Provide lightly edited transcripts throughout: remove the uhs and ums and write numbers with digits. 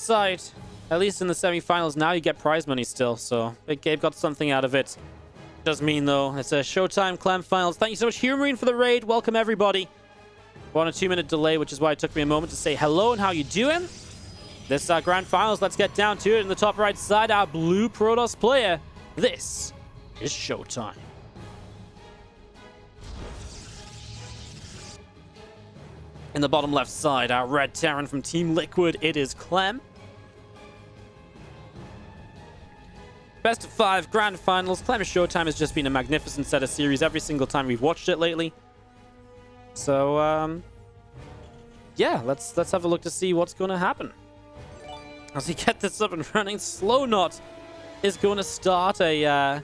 side, at least in the semifinals, now you get prize money still. So Big Gabe got something out of it. Does mean, though, it's a ShoWTimE Clem finals. Thank you so much, Humarine, for the raid. Welcome, everybody. We're on a 2-minute delay, which is why it took me a moment to say hello and how you doing. This grand finals, let's get down to it. In the top right side, our blue Protoss player. This is ShoWTimE. In the bottom left side, our red Terran from Team Liquid, it is Clem. Best of 5 grand finals. Clem and ShoWTimE has just been a magnificent set of series every single time we've watched it lately. So, yeah, let's have a look to see what's going to happen. As we get this up and running, SlowNot is going to start a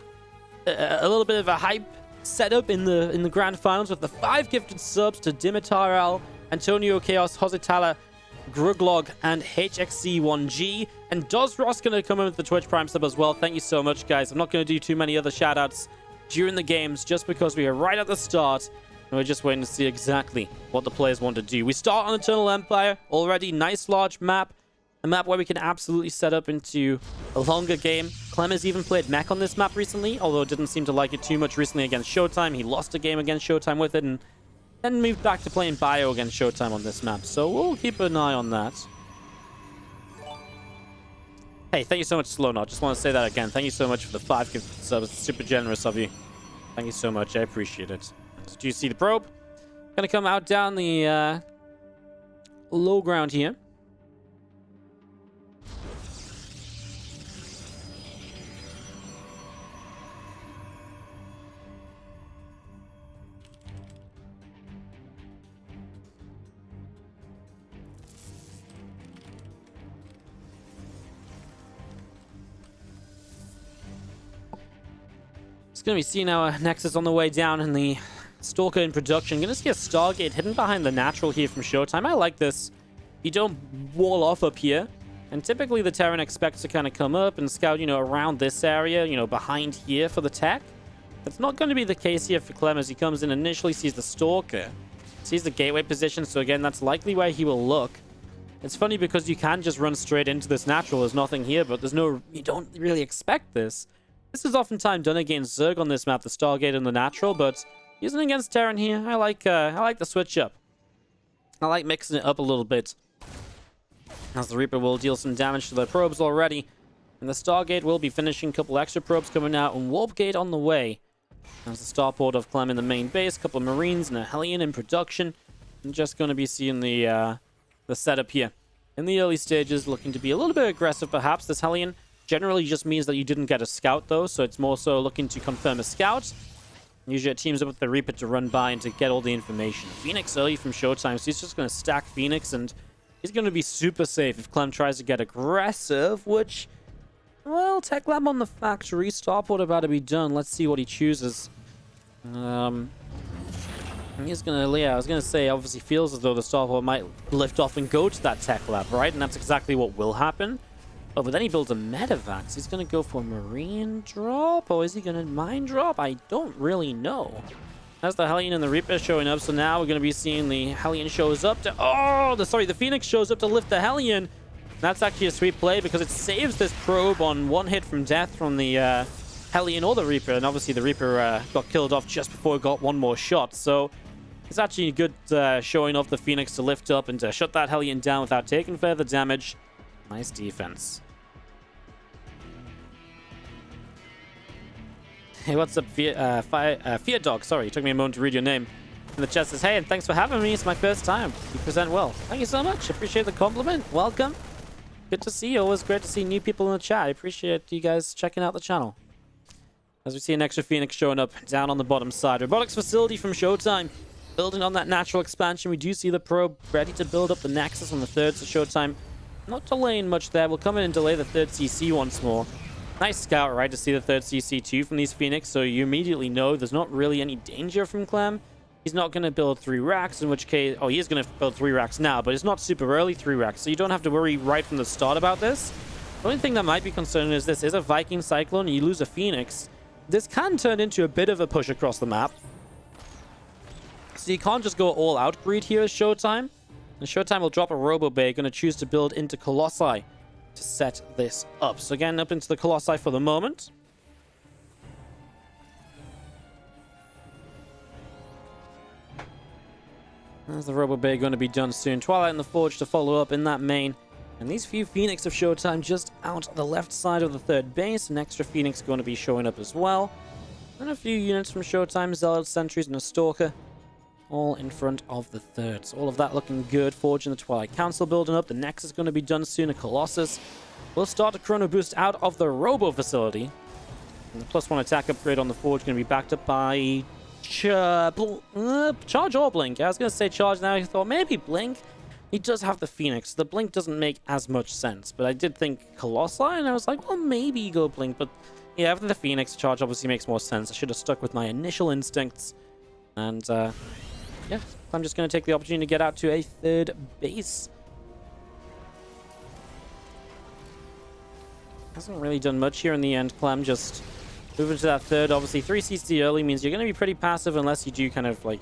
little bit of a hype setup in the grand finals with the 5 gifted subs to Dimitar, Antonio Chaos, Hositala, Gruglog, and HXC1G. And Dozros going to come in with the Twitch Prime sub as well. Thank you so much, guys. I'm not going to do too many other shoutouts during the games just because we are right at the start. And we're just waiting to see exactly what the players want to do. We start on Eternal Empire already. Nice large map. A map where we can absolutely set up into a longer game. Clem has even played mech on this map recently, although didn't seem to like it too much recently against ShoWTimE. He lost a game against ShoWTimE with it and then moved back to playing Bio against ShoWTimE on this map. So we'll keep an eye on that. Hey, thank you so much, SlowNot. Just want to say that again. Thank you so much for the 5 gifted subs. It's super generous of you. Thank you so much. I appreciate it. So do you see the probe? Gonna come out down the low ground here. Going to be seeing our Nexus on the way down and the Stalker in production. Going to see a Stargate hidden behind the natural here from ShoWTimE. I like this. You don't wall off up here. And typically the Terran expects to kind of come up and scout, you know, around this area, you know, behind here for the tech. That's not going to be the case here for Clem as he comes in initially, sees the Stalker, sees the gateway position. So again, that's likely where he will look. It's funny because you can just run straight into this natural. There's nothing here, but there's no, you don't really expect this. This is oftentimes done against Zerg on this map, the Stargate and the Natural, but using it against Terran here, I like the switch up. I like mixing it up a little bit. As the Reaper will deal some damage to the probes already, and the Stargate will be finishing. A couple extra probes coming out, and Warp Gate on the way. As the starport of Clem in the main base, a couple of Marines and a Hellion in production. I'm just going to be seeing the setup here. In the early stages, looking to be a little bit aggressive perhaps, this Hellion. Generally just means that you didn't get a scout though, so it's more so looking to confirm a scout. Usually it teams up with the Reaper to run by and to get all the information. Phoenix early from ShoWTimE, so he's just going to stack Phoenix and he's going to be super safe if Clem tries to get aggressive, which, well, Tech Lab on the factory, starport about to be done. Let's see what he chooses. He's going to, yeah, I was going to say, obviously feels as though the starport might lift off and go to that Tech Lab, right? And that's exactly what will happen. Oh, but then he builds a Medivac. He's going to go for a Marine drop? Or is he going to Mine drop? I don't really know. That's the Hellion and the Reaper showing up. So now we're going to be seeing the Hellion shows up to... Oh, the Phoenix shows up to lift the Hellion. That's actually a sweet play because it saves this probe on one hit from death from the Hellion or the Reaper. And obviously the Reaper got killed off just before it got one more shot. So it's actually a good showing off the Phoenix to lift up and to shut that Hellion down without taking further damage. Nice defense. Hey, what's up, Fear Dog? Sorry, it took me a moment to read your name. In the chat says, hey, and thanks for having me. It's my first time. You present well. Thank you so much. Appreciate the compliment. Welcome. Good to see you. Always great to see new people in the chat. I appreciate you guys checking out the channel. As we see an extra Phoenix showing up down on the bottom side. Robotics facility from ShoWTimE. Building on that natural expansion. We do see the probe ready to build up the Nexus on the third, so ShoWTimE not delaying much there. We'll come in and delay the third CC once more. Nice scout, right, to see the third CC too from these Phoenix, so you immediately know there's not really any danger from Clem. He's not going to build 3 racks, in which case... Oh, he is going to build 3 racks now, but it's not super early 3 racks, so you don't have to worry right from the start about this. The only thing that might be concerning is this is a Viking Cyclone, and you lose a Phoenix. This can turn into a bit of a push across the map. So you can't just go all out greed here as ShoWTimE. And ShoWTimE will drop a Robo Bay, going to choose to build into Colossi. to set this up. So again, up into the Colossi for the moment. There's the Robo Bay going to be done soon. Twilight and the Forge to follow up in that main. And these few Phoenix of ShoWTimE just out the left side of the third base. An extra Phoenix going to be showing up as well. And a few units from ShoWTimE, Zealots, Sentries, and a Stalker. All in front of the third. So all of that looking good. Forge and the Twilight Council building up. The Nexus is going to be done soon. A Colossus will start a Chrono Boost out of the Robo facility. And the +1 attack upgrade on the Forge going to be backed up by Charge or Blink. I was going to say Charge, now I thought maybe Blink. He does have the Phoenix. The Blink doesn't make as much sense. But I did think Colossi, and I was like, well, maybe you go Blink. But yeah, after the Phoenix, Charge obviously makes more sense. I should have stuck with my initial instincts. And yeah, I'm just going to take the opportunity to get out to a third base. Hasn't really done much here in the end, Clem. Just moving to that third. Obviously, 3 CC early means you're going to be pretty passive unless you do kind of like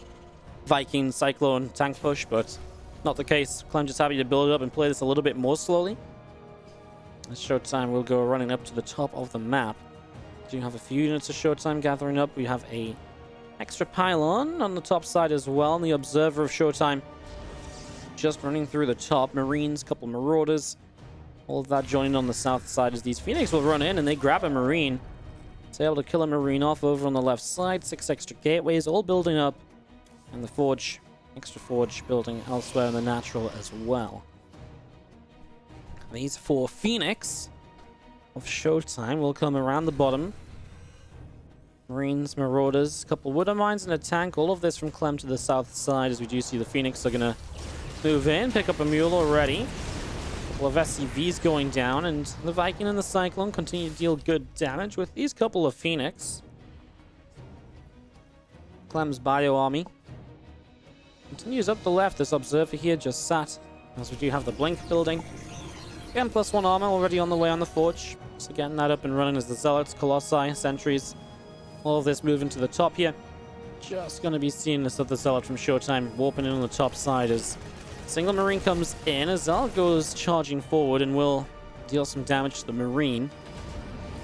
Viking, Cyclone, tank push, but not the case. Clem just happy to build it up and play this a little bit more slowly. As ShoWTimE will go running up to the top of the map. We do have a few units of ShoWTimE gathering up. We have a extra pylon on the top side as well, and the Observer of ShoWTimE just running through the top. Marines, couple Marauders, all of that joining on the south side as these Phoenix will run in and they grab a Marine. So able to kill a Marine off over on the left side. 6 extra gateways all building up, and the Forge, extra Forge building elsewhere in the natural as well. These 4 Phoenix of ShoWTimE will come around the bottom. Marines, Marauders, a couple Widow Mines and a tank. All of this from Clem to the south side, as we do see the Phoenix are going to move in, pick up a Mule already. A couple of SCVs going down, and the Viking and the Cyclone continue to deal good damage with these couple of Phoenix. Clem's Bio Army continues up the left. This Observer here just sat, as we do have the Blink building. Again, +1 armor already on the way on the Forge. So getting that up and running as the Zealots, Colossi, Sentries. All of this moving to the top here. Just going to be seeing this other Zealot from ShoWTimE warping in on the top side as single Marine comes in. A Zealot goes charging forward and will deal some damage to the Marine.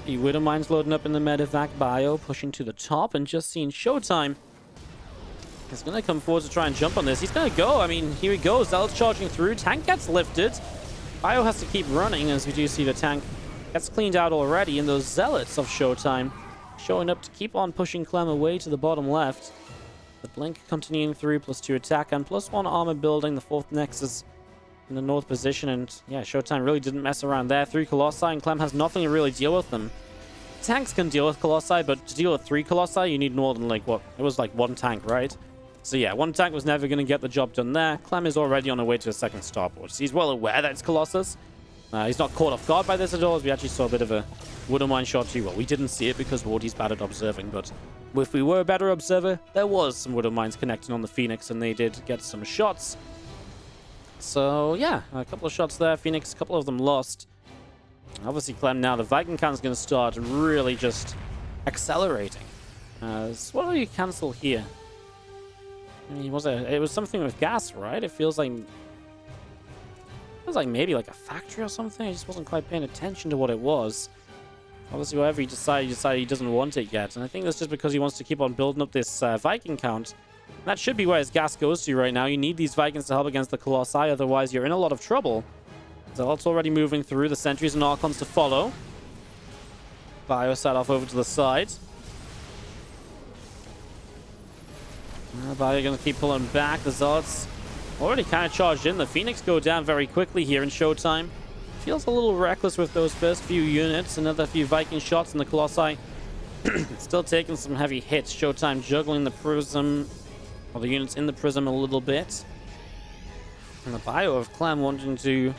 The Widow Mines loading up in the Medevac bio, pushing to the top, and just seeing ShoWTimE is going to come forward to try and jump on this. He's going to go. I mean, here he goes. Zealot's charging through. Tank gets lifted. Bio has to keep running, as we do see the tank gets cleaned out already, and those Zealots of ShoWTimE showing up to keep on pushing Clem away to the bottom left. The Blink continuing through, +2 attack and +1 armor building. The 4th Nexus in the north position, and yeah, ShoWTimE really didn't mess around there. 3 Colossi, and Clem has nothing to really deal with them. Tanks can deal with Colossi, but to deal with 3 Colossi, you need more than like, what? It was like 1 tank, right? So yeah, 1 tank was never going to get the job done there. Clem is already on the way to a second starboard. So he's well aware that it's Colossus. He's not caught off guard by this at all, as we actually saw a bit of a Widow Mine shot too. Well, we didn't see it because Wardy's bad at observing, but if we were a better observer, there was some Widow Mines connecting on the Phoenix, and they did get some shots. So yeah, a couple of shots there. Phoenix, a couple of them lost. Obviously, Clem now, the Viking count is going to start really just accelerating. So what do you cancel here? I mean, it was something with gas, right? It feels like maybe like a factory or something. I just wasn't quite paying attention to what it was. Obviously, whatever he decided he doesn't want it yet. And I think that's just because he wants to keep on building up this Viking count. That should be where his gas goes to right now. You need these Vikings to help against the Colossi, otherwise you're in a lot of trouble. Zealot's already moving through. The Sentries and Archons to follow. Bio set off over to the side. Bio going to keep pulling back. The Zealots already kind of charged in. The Phoenix go down very quickly here in ShoWTimE. Feels a little reckless with those first few units. Another few Viking shots, and the Colossi still taking some heavy hits. ShoWTimE juggling the Prism, or the units in the Prism a little bit. And the Bio of Clem wanting to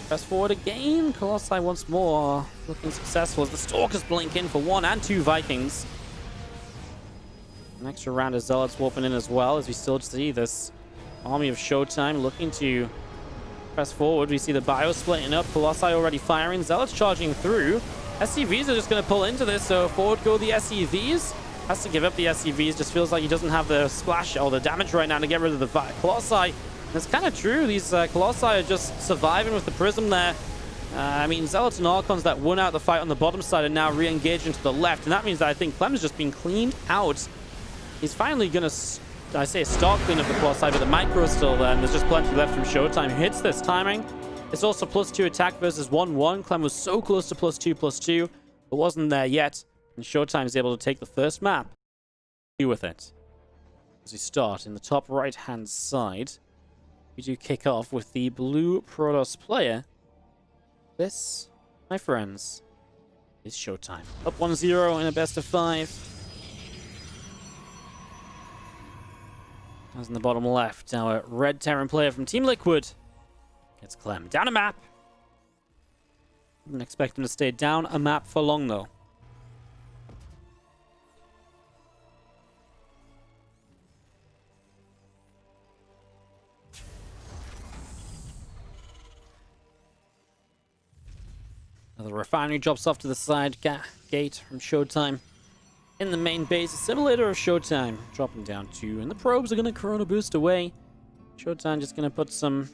press forward again. Colossi once more looking successful as the Stalkers blink in for 1 and 2 Vikings. An extra round of Zealots warping in as well, as we still see this army of ShoWTimE looking to press forward. We see the Bio splitting up. Colossi already firing. Zealots charging through. SCVs are just going to pull into this, so forward go the SCVs. Has to give up the SCVs. Just feels like he doesn't have the splash or the damage right now to get rid of the Colossi. And it's kind of true. These Colossi are just surviving with the Prism there. I mean, Zealots and Archons that won out the fight on the bottom side are now re-engaging to the left, and that means that I think Clem's just been cleaned out. He's finally going to, I say, start clean up the core side, but the micro is still there, and there's just plenty left from ShoWTimE. He hits this timing. It's also +2 attack versus 1-1. Clem was so close to +2/+2, but wasn't there yet, and ShoWTimE is able to take the first map. Do with it. As we start in the top right-hand side, we do kick off with the blue Protoss player. This, my friends, is ShoWTimE. Up 1-0 in a best of 5. As in the bottom left, our red Terran player from Team Liquid gets Clem. Down a map. Didn't expect him to stay down a map for long, though. The refinery drops off to the side gate from ShoWTimE. In the main base, a simulator of ShoWTimE dropping down 2, and the probes are going to Corona boost away. ShoWTimE just going to put some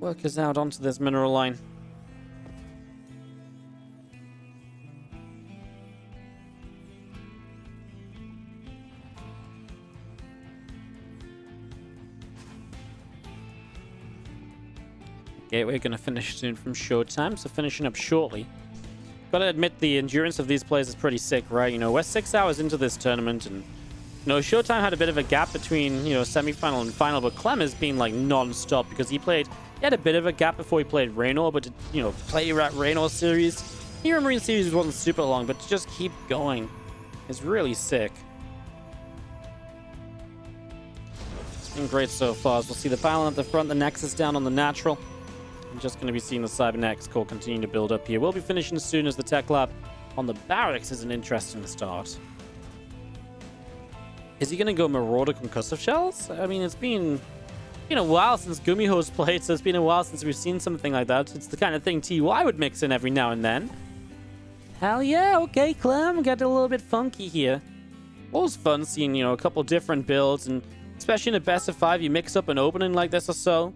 workers out onto this mineral line. Gateway going to finish soon from ShoWTimE, so finishing up shortly. Gotta admit, the endurance of these players is pretty sick, right? You know, we're 6 hours into this tournament, and, you know, ShoWTimE had a bit of a gap between, you know, semi-final and final, but Clem has been, like, non-stop, because he had a bit of a gap before he played Raynor, but to, you know, play at Raynor series, Hero Marine series wasn't super long, but to just keep going is really sick. It's been great so far, as we'll see the pylon at the front, the Nexus down on the natural. I'm just going to be seeing the Cybernetics core continue to build up here. We'll be finishing as soon as the Tech Lab on the barracks is an interesting start. Is he going to go Marauder Concussive Shells? I mean, it's been a while since Gumiho's played, so it's been a while since we've seen something like that. It's the kind of thing TY would mix in every now and then. Hell yeah, okay, Clem, get a little bit funky here. Always fun seeing, you know, a couple different builds, and especially in a best of 5, you mix up an opening like this or so.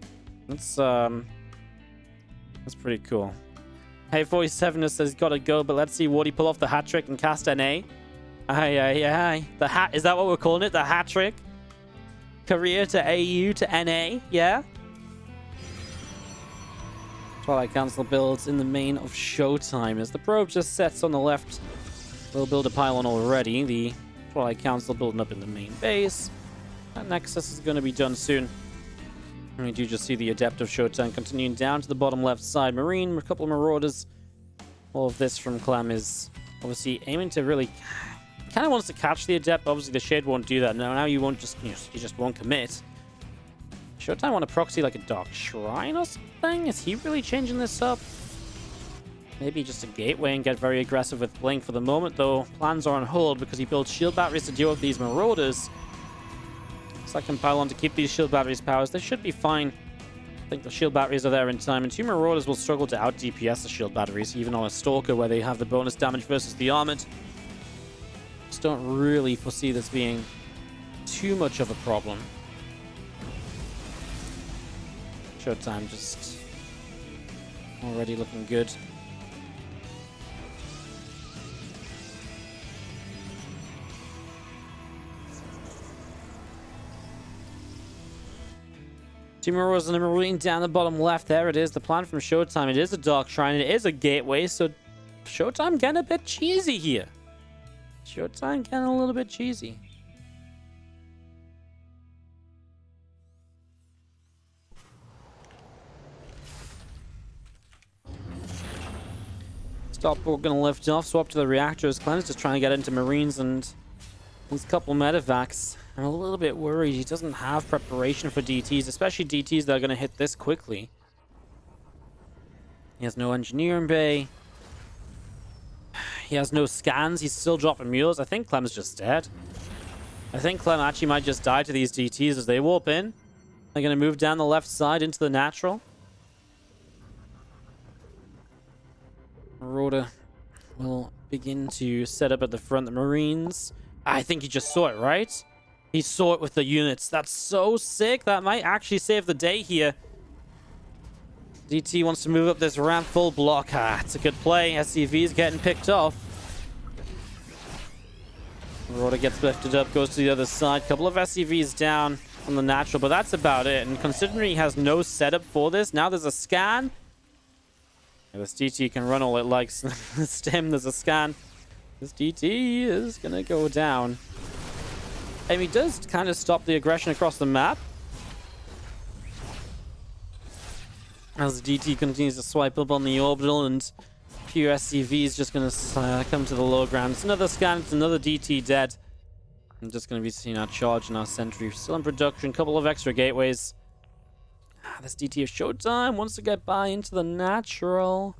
That's pretty cool. Hey, 47 says he's got to go, but let's see Wardy pull off the hat trick and cast NA. Aye. The hat, is that what we're calling it? The hat trick? Career to AU to NA, yeah? Twilight Council builds in the main of ShoWTimE. As the probe just sets on the left, we'll build a pylon already. The Twilight Council building up in the main base. That Nexus is going to be done soon. And we do just see the Adept of ShoWTimE continuing down to the bottom left side. Marine, a couple of Marauders. All of this from Clem is obviously aiming to really... kind of wants to catch the Adept. Obviously, the Shade won't do that. Now you won't just... you just won't commit. ShoWTimE want to proxy like a Dark Shrine or something? Is he really changing this up? Maybe just a Gateway and get very aggressive with Blink. For the moment, though, plans are on hold because he builds shield batteries to deal with these Marauders. Second pylon to keep these shield batteries powers. They should be fine. I think the shield batteries are there in time, and 2 Marauders will struggle to out DPS the shield batteries, even on a Stalker where they have the bonus damage versus the Armored. Just don't really foresee this being too much of a problem. ShoWTimE just already looking good. Two Marauders and a Marine down the bottom left. There it is. The plan from ShoWTimE. It is a Dark Shrine. It is a Gateway. So ShoWTimE getting a bit cheesy here. ShoWTimE getting a little bit cheesy. Starport going to lift off. Swap to the reactors. Clem's just trying to get into Marines and these couple medevacs. I'm a little bit worried he doesn't have preparation for DTs, especially DTs that are going to hit this quickly. He has no engineering bay. He has no scans. He's still dropping mules. I think Clem's just dead. I think Clem actually might just die to these DTs as they warp in. They're going to move down the left side into the natural. Marauder will begin to set up at the front. The Marines. I think he just saw it, right? He saw it with the units. That's so sick. That might actually save the day here. DT wants to move up this ramp full block. Ah, it's a good play. SCV's getting picked off. Marauder gets lifted up, goes to the other side. Couple of SCVs down on the natural, but that's about it. And considering he has no setup for this, now there's a scan. Yeah, this DT can run all it likes. Stem, there's a scan. This DT is gonna go down. And he does kind of stop the aggression across the map. As the DT continues to swipe up on the orbital, and pure SCV is just going to come to the low ground. It's another scan, it's another DT dead. I'm just going to be seeing our charge and our sentry. Still in production, couple of extra gateways. This DT of ShoWTimE wants to get by into the natural.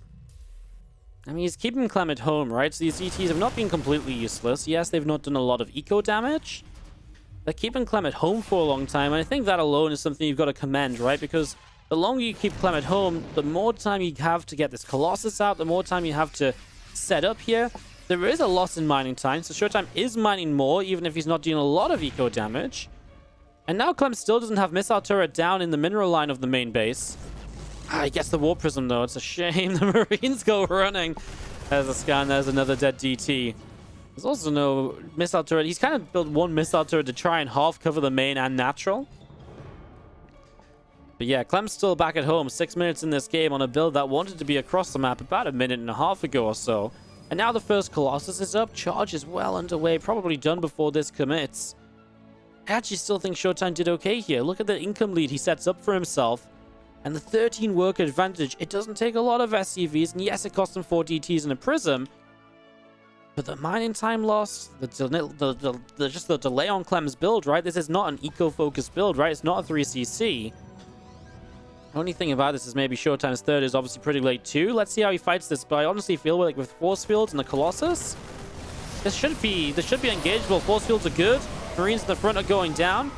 I mean, he's keeping Clem at home, right? So these DTs have not been completely useless. Yes, they've not done a lot of eco damage. They're keeping Clem at home for a long time, and I think that alone is something you've got to commend, right? Because the longer you keep Clem at home, the more time you have to get this Colossus out, the more time you have to set up here. There is a loss in mining time, so ShoWTimE is mining more, even if he's not doing a lot of eco damage. And now Clem still doesn't have missile turret down in the mineral line of the main base. He gets the Warp Prism, though. It's a shame the Marines go running. There's a scan, there's another dead DT. There's also no missile turret. He's kind of built one missile turret to try and half cover the main and natural. But yeah, Clem's still back at home, 6 minutes in this game on a build that wanted to be across the map about a minute and a half ago or so. And now the first Colossus is up, charge is well underway, probably done before this commits. I actually still think ShoWTimE did okay here. Look at the income lead he sets up for himself. And the 13 work advantage, it doesn't take a lot of SCVs, and yes, it cost him 4 DTs and a Prism. But the mining time loss, just the delay on Clem's build, right? This is not an eco-focused build, right? It's not a 3cc. Only thing about this is maybe ShoWTimE's third is obviously pretty late too. Let's see how he fights this, but I honestly feel like with force fields and the Colossus, this should be engageable. Force fields are good. Marines in the front are going down,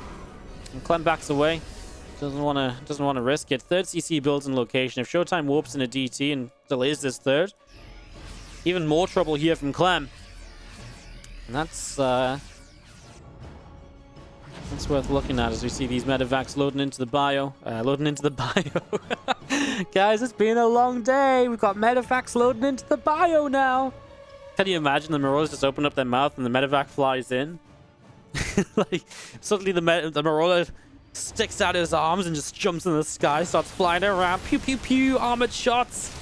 and Clem backs away. Doesn't want to risk it. Third CC builds in location. If ShoWTimE warps in a DT and delays this third, even more trouble here from Clem. And that's worth looking at as we see these medevacs loading into the bio. Guys, it's been a long day. We've got medevacs loading into the bio now. Can you imagine the Marauders just open up their mouth and the medevac flies in? Like, suddenly the Marauder sticks out his arms and just jumps in the sky, starts flying around. Pew, pew, pew, armored shots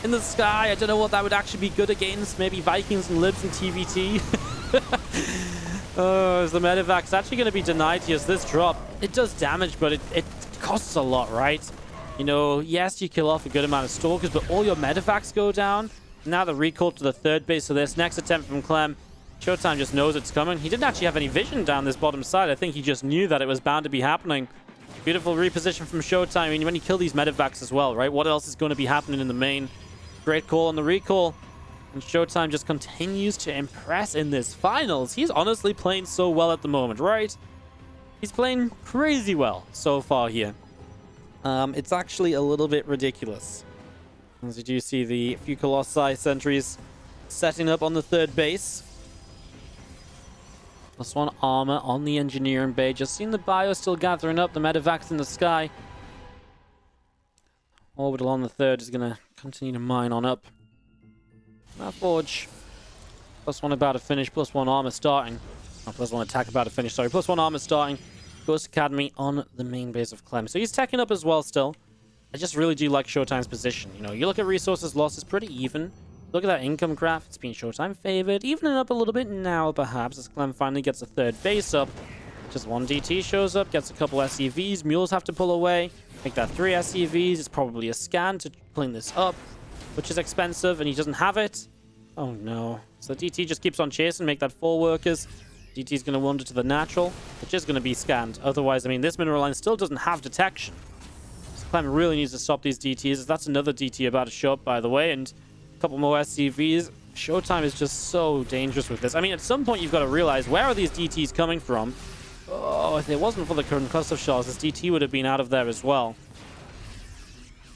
in the sky. I don't know what that would actually be good against. Maybe Vikings and Libs and TvT. Oh, is the medevac's actually going to be denied here? This drop, it does damage, but it costs a lot, right? You know, yes, you kill off a good amount of stalkers, but all your medevacs go down. Now the recall to the third base, so this next attempt from Clem, ShoWTimE just knows it's coming. He didn't actually have any vision down this bottom side. I think he just knew that it was bound to be happening. Beautiful reposition from ShoWTimE. I mean, when you kill these medevacs as well, right? What else is going to be happening in the main? Great call on the recall. And ShoWTimE just continues to impress in this finals. He's honestly playing so well at the moment, right? He's playing crazy well so far here. It's actually a little bit ridiculous. As you do see the few Colossi sentries setting up on the third base. +1 armor on the engineering bay. Just seeing the bio still gathering up. The medevacs in the sky. Orbital on the third is going to continue to mine on up. Now Forge. +1 about to finish. +1 armor starting. Oh, +1 attack about to finish. Sorry. +1 armor starting. Ghost Academy on the main base of Clem. So he's teching up as well still. I just really do like ShoWTimE's position. You know, you look at resources lost, it's pretty even. Look at that income graph. It's been ShoWTimE favored. Evening up a little bit now, perhaps, as Clem finally gets a third base up. Just one DT shows up, gets a couple SCVs. Mules have to pull away. Make that 3 SCVs. It's probably a scan to clean this up, which is expensive, and he doesn't have it. Oh, no. So DT just keeps on chasing, make that 4 workers. DT's going to wander to the natural, which is going to be scanned. Otherwise, I mean, this mineral line still doesn't have detection. So Clem really needs to stop these DTs. That's another DT about to show up, by the way, and a couple more SCVs. ShoWTimE is just so dangerous with this. I mean, at some point, you've got to realize, where are these DTs coming from? Oh, if it wasn't for the concussive shells, this DT would have been out of there as well.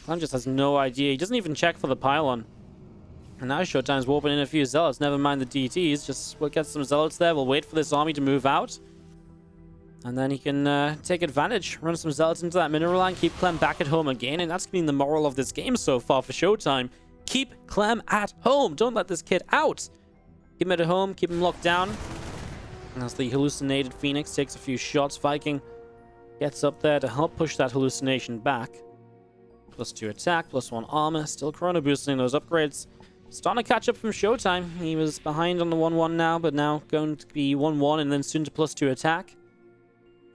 Clem just has no idea. He doesn't even check for the pylon. And now ShoWTimE's warping in a few zealots. Never mind the DTs. Just we'll get some zealots there. We'll wait for this army to move out. And then he can take advantage, run some Zealots into that mineral line, keep Clem back at home again. And that's been the moral of this game so far for ShoWTimE. Keep Clem at home. Don't let this kid out. Keep him at home, keep him locked down. As the hallucinated Phoenix takes a few shots, Viking gets up there to help push that hallucination back. +2 attack, +1 armor, still chrono boosting those upgrades. Starting to catch up from ShoWTimE. He was behind on the 1-1 now, but now going to be 1-1 and then soon to +2 attack.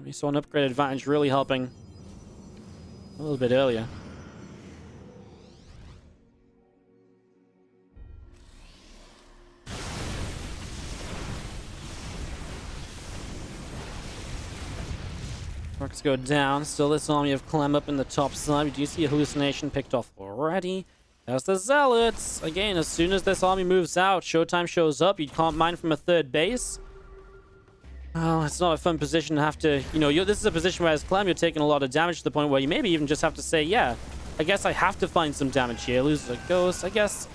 We saw an upgrade advantage really helping a little bit earlier. Rocks go down. Still this army of Clem up in the top side. We do see a hallucination picked off already. There's the Zealots. Again, as soon as this army moves out, ShoWTimE shows up. You can't mine from a third base. Oh, it's not a fun position to have to... You know, this is a position where as Clem, you're taking a lot of damage to the point where you maybe even just have to say, yeah, I guess I have to find some damage here. Loses a ghost. I guess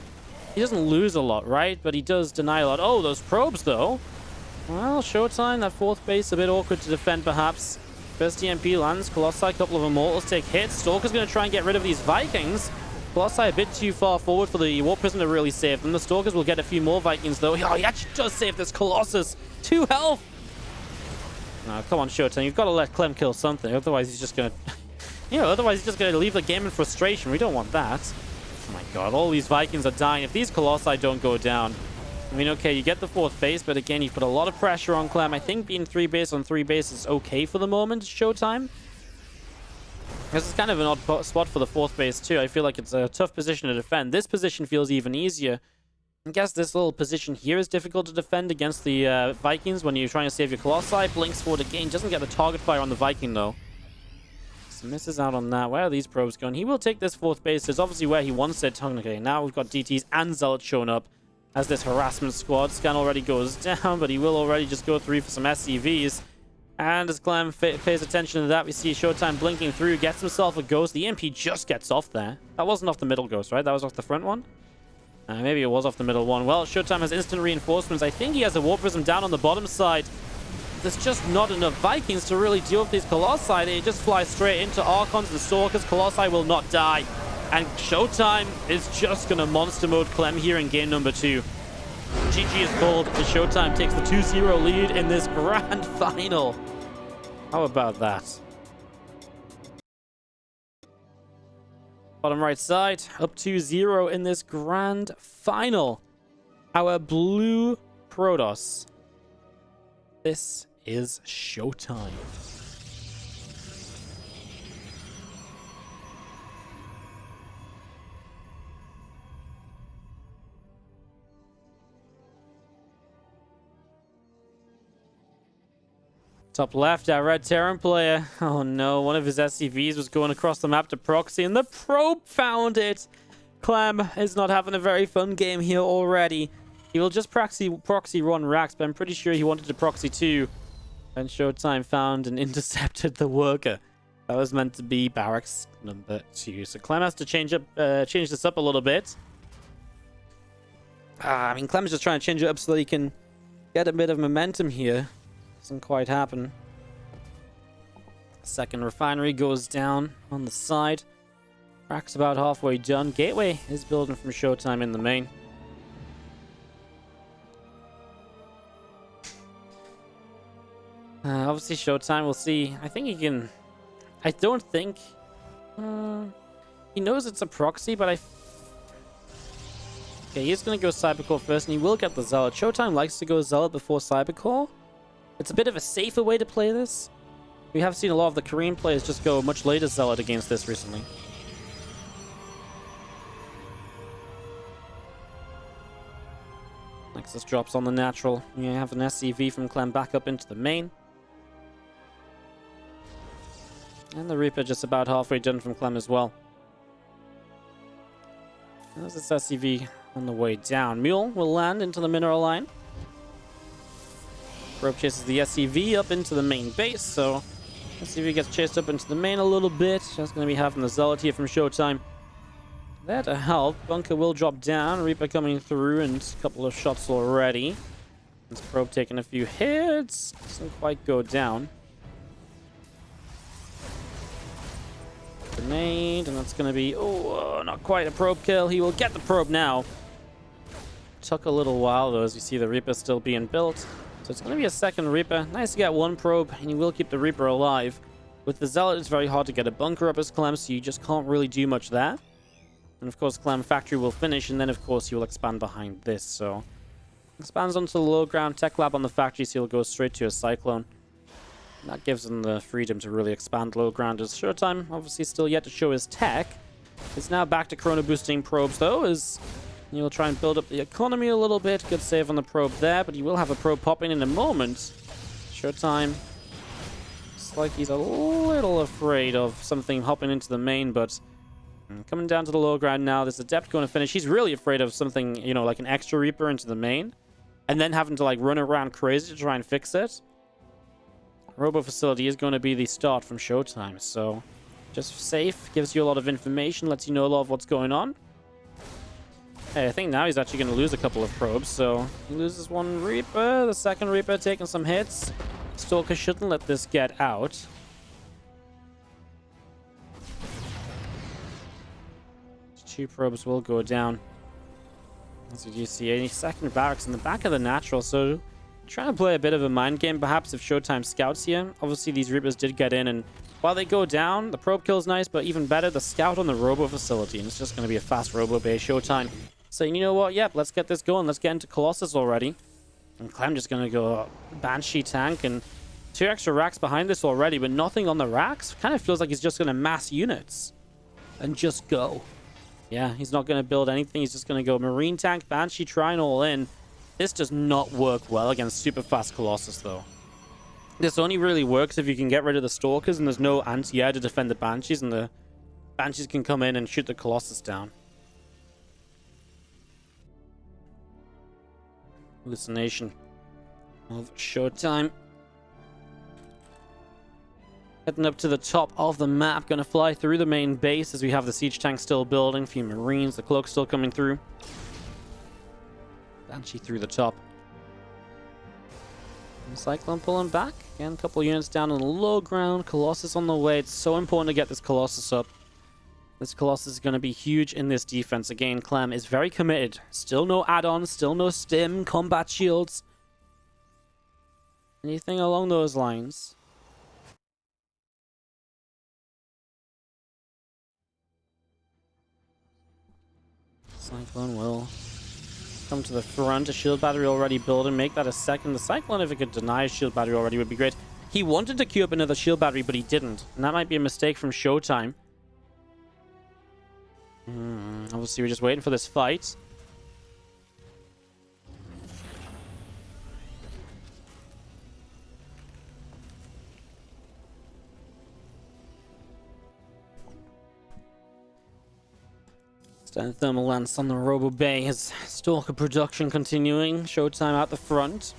he doesn't lose a lot, right? But he does deny a lot. Oh, those probes, though. Well, ShoWTimE, that fourth base, a bit awkward to defend, perhaps. First DMP lands. Colossi, a couple of Immortals take hits. Stalker's going to try and get rid of these Vikings. Colossi a bit too far forward for the Warp Prism to really save them. The Stalkers will get a few more Vikings, though. Oh, he actually does save this Colossus. 2 health. No, come on, ShoWTimE. You've got to let Clem kill something. Otherwise, he's just going to... otherwise he's just going to leave the game in frustration. We don't want that. Oh, my God. All these Vikings are dying. If these Colossi don't go down... I mean, okay, you get the fourth base, but again, you put a lot of pressure on Clem. I think being 3 base on 3 base is okay for the moment, ShoWTimE. This is kind of an odd spot for the fourth base, too. I feel like it's a tough position to defend. This position feels even easier. I guess this little position here is difficult to defend against the Vikings when you're trying to save your Colossi. Blinks forward again. Doesn't get the target fire on the Viking, though. So misses out on that. Where are these probes going? He will take this fourth base. It's obviously where he wants it. Okay, now we've got DTs and Zealots showing up as this harassment squad. Scan already goes down, but he will already just go through for some SCVs. And as Clem pays attention to that, we see ShoWTimE blinking through, gets himself a ghost. The EMP just gets off there. That wasn't off the middle ghost, right? That was off the front one? Maybe it was off the middle one. Well, ShoWTimE has instant reinforcements. I think he has a Warp Prism down on the bottom side. There's just not enough Vikings to really deal with these Colossi. They just fly straight into Archons and Stalkers. Colossi will not die. And ShoWTimE is just going to monster mode Clem here in game number 2. GG is called as ShoWTimE takes the 2-0 lead in this grand final. How about that? Bottom right side, up 2-0 in this grand final. Our blue Protoss. This is ShoWTimE. Top left, our red Terran player. Oh no, one of his SCVs was going across the map to proxy, and the probe found it. Clem is not having a very fun game here already. He will just proxy run racks, but I'm pretty sure he wanted to proxy too. And ShoWTimE found and intercepted the worker. That was meant to be barracks number 2. So Clem has to change this up a little bit. I mean, Clem's just trying to change it up so that he can get a bit of momentum here. Doesn't quite happen. Second refinery goes down on the side. Rack's about halfway done. Gateway is building from ShoWTimE in the main. Obviously ShoWTimE, we'll see. I think he can... I don't think... he knows it's a proxy, but okay, he's going to go Cybercore first, and he will get the Zealot. ShoWTimE likes to go Zealot before Cybercore. It's a bit of a safer way to play this. We have seen a lot of the Korean players just go much later Zealot against this recently. Nexus drops on the natural. We have an SCV from Clem back up into the main. And the Reaper just about halfway done from Clem as well. There's this SCV on the way down. Mule will land into the mineral line. Rope chases the SCV up into the main base, so SCV gets chased up into the main a little bit. Just going to be having the Zealot here from ShoWTimE. There to help. Bunker will drop down. Reaper coming through, and a couple of shots already. This probe taking a few hits. Doesn't quite go down. Grenade, and that's going to be, not quite a probe kill. He will get the probe now. Took a little while, though, as you see the Reaper still being built. So it's going to be a second Reaper. Nice to get one probe, and you will keep the Reaper alive. With the Zealot, it's very hard to get a bunker up as Clem, so you just can't really do much there. And of course, Clem Factory will finish, and then of course he will expand behind this. So expands onto the low ground, tech lab on the factory, so he'll go straight to a Cyclone. And that gives him the freedom to really expand low ground. As ShoWTimE, obviously still yet to show his tech. It's now back to chrono boosting probes, though, as he'll try and build up the economy a little bit. Good save on the probe there, but he will have a probe popping in a moment. ShoWTimE, it's like he's a little afraid of something hopping into the main, but coming down to the low ground now, there's Adept going to finish. He's really afraid of something, you know, like an extra Reaper into the main, and then having to like run around crazy to try and fix it. Robo Facility is going to be the start from ShoWTimE, so just safe, gives you a lot of information, lets you know a lot of what's going on. Hey, I think now he's actually going to lose a couple of probes, so he loses one Reaper, the second Reaper taking some hits. Stalker shouldn't let this get out. Two probes will go down. As you do see, a second barracks in the back of the natural, so trying to play a bit of a mind game, perhaps, if ShoWTimE scouts here. Obviously, these Reapers did get in, and while they go down, the probe kill is nice, but even better, the scout on the Robo Facility, and it's just going to be a fast Robo Bay ShoWTimE. Saying, you know what, yep, let's get this going, let's get into Colossus already. And Clem just going to go Banshee tank, and 2 extra racks behind this already, but nothing on the racks. Kind of feels like he's just going to mass units and just go. Yeah, he's not going to build anything, he's just going to go Marine tank, Banshee, try and all in. This does not work well against super fast Colossus, though. This only really works if you can get rid of the Stalkers and there's no anti-air to defend the Banshees, and the Banshees can come in and shoot the Colossus down. Hallucination of ShoWTimE. Heading up to the top of the map, going to fly through the main base as we have the siege tank still building, a few Marines, the cloak still coming through. Banshee through the top. And Cyclone pulling back. Again, a couple units down on the low ground. Colossus on the way. It's so important to get this Colossus up. This Colossus is going to be huge in this defense. Again, Clem is very committed. Still no add-ons, still no stim, combat shields. Anything along those lines. Cyclone will come to the front. A shield battery already built and make that a second. The Cyclone, if it could deny a shield battery already, would be great. He wanted to queue up another shield battery, but he didn't. And that might be a mistake from ShoWTimE. Obviously, we're just waiting for this fight. Stand thermal lance on the Robo Bay. His Stalker production continuing. ShoWTimE out the front.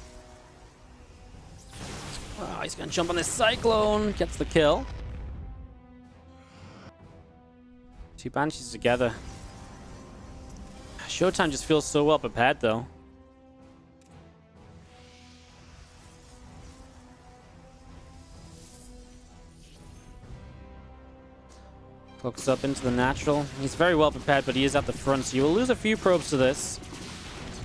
Oh, he's going to jump on this Cyclone. Gets the kill. 2 Banshees together. ShoWTimE just feels so well prepared, though. Cloaks up into the natural. He's very well prepared, but he is at the front, so you will lose a few probes to this.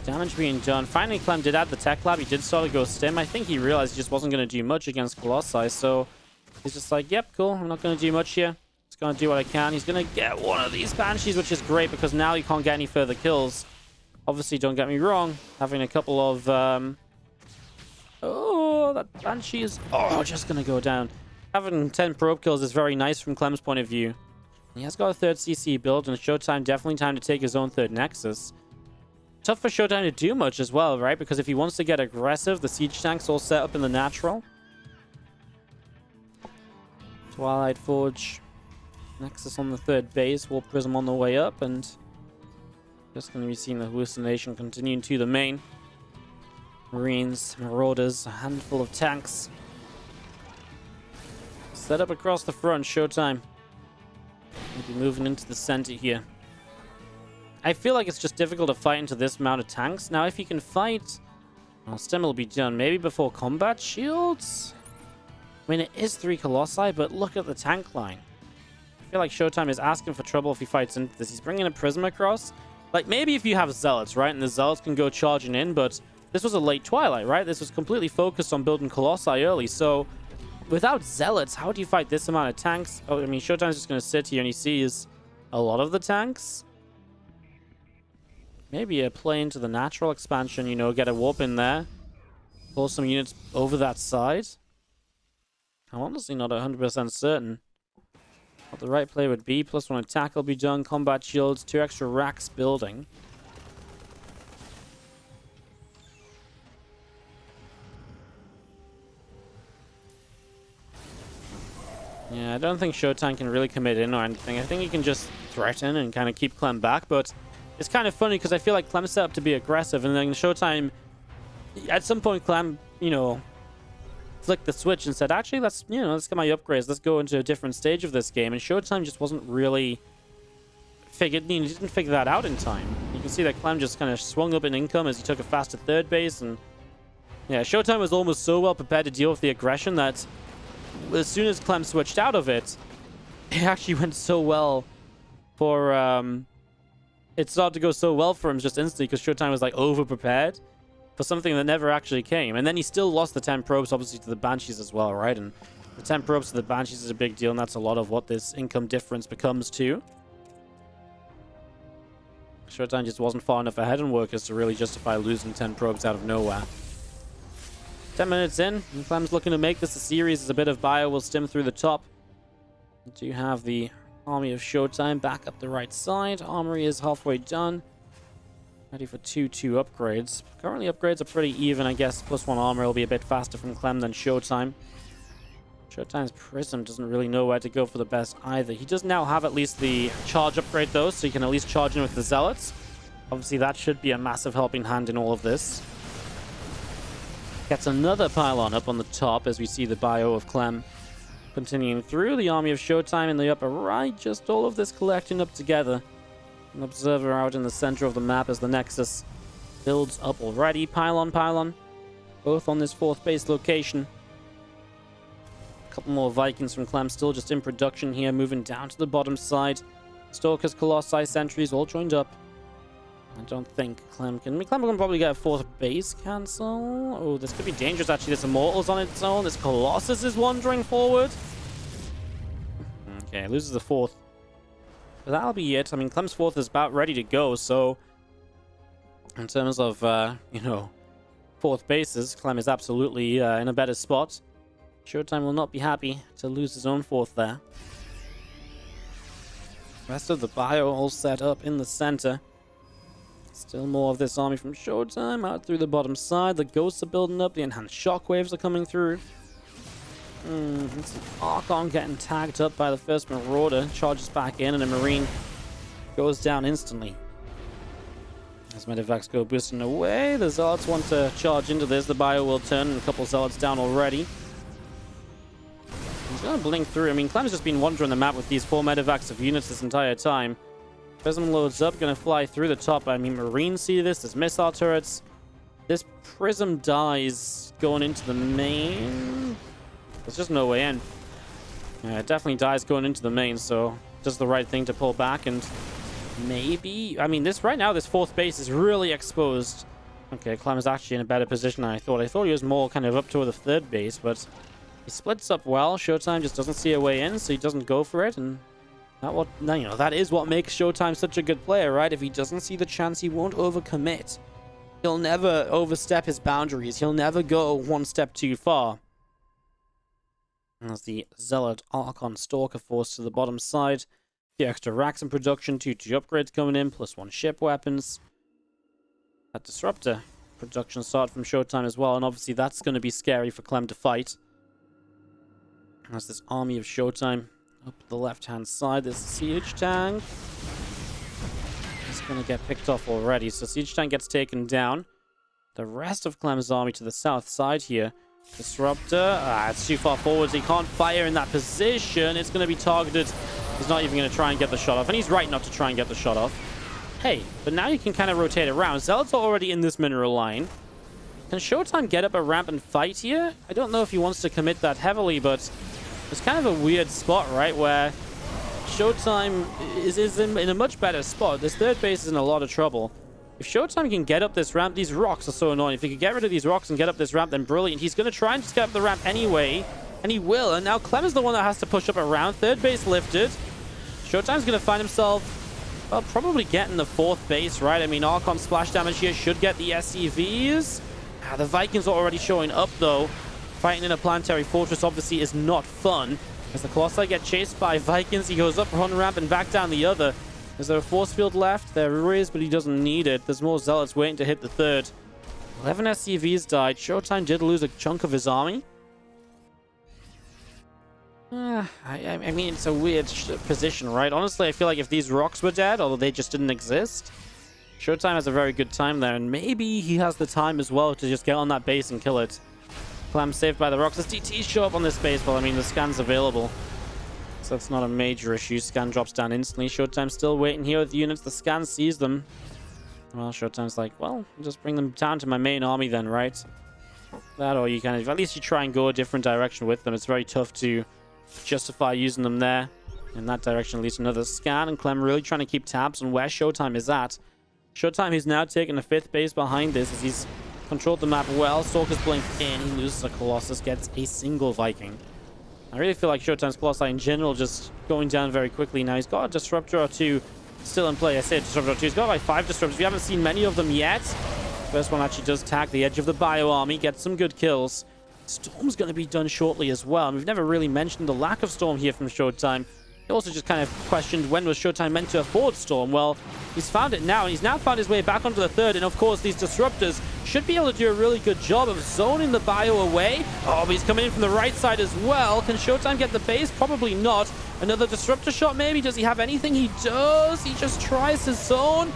Damage being done. Finally, Clem did add the tech lab. He did start to go stim. I think he realized he just wasn't going to do much against Colossi, so he's just like, yep, cool. I'm not going to do much here. Just going to do what I can. He's going to get one of these Banshees, which is great because now he can't get any further kills. Obviously, don't get me wrong. Having a couple of... Oh, that Banshee is... Oh, just going to go down. Having 10 probe kills is very nice from Clem's point of view. He has got a third CC build, and ShoWTimE definitely time to take his own third Nexus. Tough for ShoWTimE to do much as well, right? Because if he wants to get aggressive, the siege tank's all set up in the natural. Twilight Forge. Nexus on the third base. Warp Prism on the way up, and just going to be seeing the hallucination continuing to the main. Marines, Marauders, a handful of tanks. Set up across the front, ShoWTimE. Maybe moving into the center here. I feel like it's just difficult to fight into this amount of tanks. Now, if he can fight... Well, stim will be done. Maybe before combat shields? I mean, it is 3 Colossi, but look at the tank line. feel like ShoWTimE is asking for trouble if he fights into this. He's bringing a Prism across. Like, maybe if you have Zealots, right? And the Zealots can go charging in, but this was a late Twilight, right? This was completely focused on building Colossi early, so without Zealots, how do you fight this amount of tanks? Oh, I mean, ShoWTimE's just going to sit here and he sees a lot of the tanks. Maybe a play into the natural expansion, you know, get a warp in there. Pull some units over that side. I'm honestly not 100% certain what the right play would be. +1 attack will be done. Combat shields, 2 extra racks building. Yeah, I don't think ShoWTimE can really commit in or anything. I think he can just threaten and kind of keep Clem back, but it's kind of funny because I feel like Clem's set up to be aggressive, and then ShoWTimE, at some point, Clem, you know, flicked the switch and said, actually, let's get my upgrades. Let's go into a different stage of this game. And ShoWTimE just wasn't really he didn't figure that out in time. You can see that Clem just kind of swung up in income as he took a faster third base. And yeah, ShoWTimE was almost so well prepared to deal with the aggression that as soon as Clem switched out of it, it actually went so well for, it started to go so well for him just instantly because ShoWTimE was like over-prepared for something that never actually came. And then he still lost the 10 probes, obviously, to the Banshees as well, right? And the 10 probes to the Banshees is a big deal, and that's a lot of what this income difference becomes too. ShoWTimE just wasn't far enough ahead in workers to really justify losing 10 probes out of nowhere. 10 minutes in, and Clem's looking to make this a series as a bit of bio will stem through the top. We do have the army of ShoWTimE back up the right side. Armory is halfway done. Ready for 2-2 upgrades. Currently upgrades are pretty even, I guess. +1 armor will be a bit faster from Clem than ShoWTimE. ShoWTimE's Prism doesn't really know where to go for the best either. He does now have at least the charge upgrade though, so he can at least charge in with the Zealots. Obviously that should be a massive helping hand in all of this. Gets another pylon up on the top as we see the bio of Clem continuing through. The army of ShoWTimE in the upper right, just all of this collecting up together. An observer out in the center of the map as the Nexus builds up already. Pylon, both on this 4th base location. A couple more Vikings from Clem still just in production here, moving down to the bottom side. Stalkers, Colossi, Sentries all joined up. I don't think Clem can... I mean, Clem can probably get a 4th base cancel. Oh, this could be dangerous, actually. This Immortals on its own. This Colossus is wandering forward. Okay, loses the 4th. But that'll be it. I mean, Clem's 4th is about ready to go, so... in terms of, you know, 4th bases, Clem is absolutely in a better spot. ShoWTimE will not be happy to lose his own 4th there. Rest of the bio all set up in the center. Still more of this army from ShoWTimE out through the bottom side. The ghosts are building up. The enhanced shockwaves are coming through. It's an Archon getting tagged up by the first Marauder. Charges back in and a Marine goes down instantly. As Medivacs go boosting away, the Zealots want to charge into this. The bio will turn and a couple Zealots down already. He's going to blink through. I mean, Clem's just been wandering the map with these 4 Medivacs of units this entire time. Prism loads up, going to fly through the top. I mean, Marines see this. There's missile turrets. This Prism dies going into the main. There's just no way in. Yeah, it definitely dies going into the main, so does the right thing to pull back and maybe... I mean, this right now, this 4th base is really exposed. Okay, Clem is actually in a better position than I thought. I thought he was more kind of up toward the 3rd base, but he splits up well. ShoWTimE just doesn't see a way in, so he doesn't go for it, and that is what makes ShoWTimE such a good player, right? If he doesn't see the chance, he won't overcommit. He'll never overstep his boundaries. He'll never go one step too far. As the Zealot Archon Stalker force to the bottom side. The extra racks in production, 2-2 upgrades coming in, +1 ship weapons. That Disruptor production start from ShoWTimE as well, and obviously that's going to be scary for Clem to fight. As this army of ShoWTimE up the left-hand side, there's a Siege Tank. It's going to get picked off already, so Siege Tank gets taken down. The rest of Clem's army to the south side here. Disruptor, it's too far forward, so he can't fire in that position. It's going to be targeted. He's not even going to try and get the shot off, and he's right not to try and get the shot off. Hey, but now you can kind of rotate around. Zealots are already in this mineral line. Can ShoWTimE get up a ramp and fight here? I don't know if he wants to commit that heavily, but it's kind of a weird spot, right, where ShoWTimE is in a much better spot. This third base is in a lot of trouble. If ShoWTimE can get up this ramp, these rocks are so annoying. If he could get rid of these rocks and get up this ramp, then brilliant. He's going to try and just get up the ramp anyway, and he will. And now Clem is the one that has to push up around. Third base lifted. ShoWTimE's going to find himself, well, probably getting the fourth base, right? I mean, Archon splash damage here should get the SCVs. The Vikings are already showing up, though. Fighting in a planetary fortress obviously is not fun. As the Colossi get chased by Vikings, he goes up one ramp and back down the other. Is there a force field left? There is, but he doesn't need it. There's more Zealots waiting to hit the third. 11 SCVs died. ShoWTimE did lose a chunk of his army. I mean, it's a weird position, right? Honestly, I feel like if these rocks were dead, although they just didn't exist, ShoWTimE has a very good time there, and maybe he has the time as well to just get on that base and kill it. Clem saved by the rocks. As DTs show up on this base, well, I mean, the scan's available, so that's not a major issue. Scan drops down instantly. ShoWTimE still waiting here with units. The scan sees them. Well, ShoWTimE's like, well, I'll just bring them down to my main army then, right? That, or you kind of, at least you try and go a different direction with them. It's very tough to justify using them there. In that direction, at least another scan, and Clem really trying to keep tabs on where ShoWTimE is at. ShoWTimE, he's now taken the fifth base behind this as he's controlled the map well. Stalker's blink in, he loses a Colossus, gets a single Viking. I really feel like ShoWTimE's Colossi in general just going down very quickly now. He's got a Disruptor or two still in play. I say Disruptor or two. He's got like 5 Disruptors. We haven't seen many of them yet. First one actually does tag the edge of the Bio Army, gets some good kills. Storm's going to be done shortly as well. And we've never really mentioned the lack of Storm here from ShoWTimE. He also just kind of questioned when was ShoWTimE meant to afford Storm. Well, he's found it now, and he's now found his way back onto the third. And of course, these Disruptors should be able to do a really good job of zoning the Bio away. Oh, but he's coming in from the right side as well. Can ShoWTimE get the base? Probably not. Another Disruptor shot, maybe? Does he have anything? He does. He just tries to zone.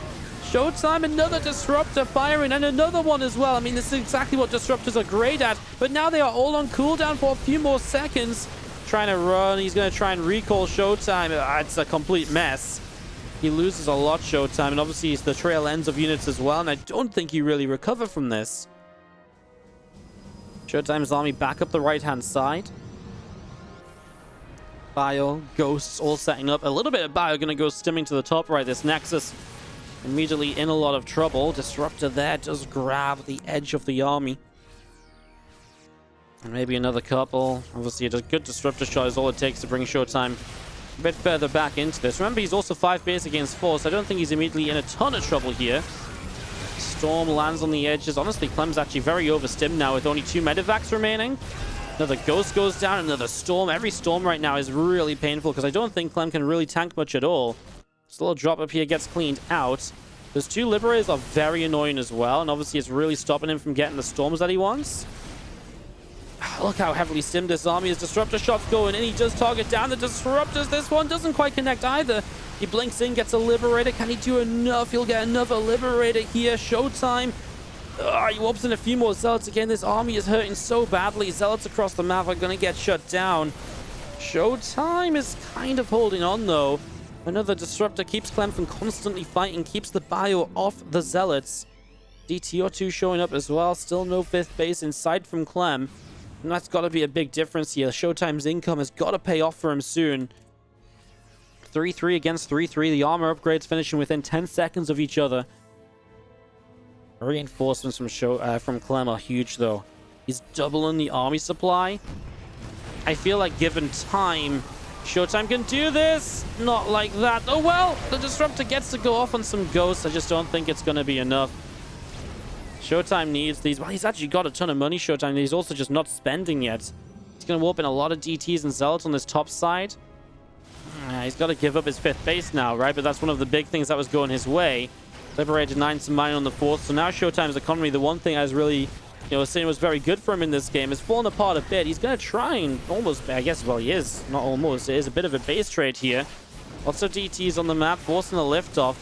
ShoWTimE, another Disruptor firing, and another one as well. I mean, this is exactly what Disruptors are great at, but now they are all on cooldown for a few more seconds. Trying to run, he's going to try and recall ShoWTimE. It's a complete mess. He loses a lot, ShoWTimE, and obviously it's the trail ends of units as well, and I don't think he really recover from this. ShoWTimE's army back up the right-hand side. Bio, Ghosts all setting up. A little bit of Bio going to go stimming to the top right. This Nexus immediately in a lot of trouble. Disruptor there does grab the edge of the army. And maybe another couple. Obviously, a good Disruptor shot is all it takes to bring ShoWTimE a bit further back into this. Remember, he's also 5 base against 4, so I don't think he's immediately in a ton of trouble here. Storm lands on the edges. Honestly, Clem's actually very overstimmed now with only 2 medevacs remaining. Another Ghost goes down, another Storm. Every Storm right now is really painful because I don't think Clem can really tank much at all. Still a drop up here gets cleaned out. Those 2 Liberators are very annoying as well, and obviously it's really stopping him from getting the Storms that he wants. Look how heavily stimmed this army is. Disruptor shots going in. He does target down the Disruptors. This one doesn't quite connect either. He blinks in, gets a Liberator. Can he do enough? He'll get another Liberator here. ShoWTimE. He whoops in a few more Zealots again. This army is hurting so badly. Zealots across the map are going to get shut down. ShoWTimE is kind of holding on, though. Another Disruptor keeps Clem from constantly fighting, keeps the Bio off the Zealots. DT or 2 showing up as well. Still no 5th base in sight from Clem. And that's got to be a big difference here. ShoWTimE's income has got to pay off for him soon. 3-3 against 3-3. The armor upgrades finishing within 10 seconds of each other. Reinforcements from Clem are huge, though. He's doubling the army supply. I feel like given time, ShoWTimE can do this. Not like that. Oh, well, the Disruptor gets to go off on some Ghosts. I just don't think it's going to be enough. ShoWTimE needs these. Well, he's actually got a ton of money, ShoWTimE. He's also just not spending yet. He's going to warp in a lot of DTs and Zealots on this top side. He's got to give up his 5th base now, right? But that's one of the big things that was going his way. Liberated 9 to mine on the 4th. So now ShoWTimE's economy, the one thing I was really, saying was very good for him in this game, is fallen apart a bit. He's going to try and almost, I guess, well, he is. Not almost. It is a bit of a base trade here. Lots of DTs on the map, forcing the liftoff.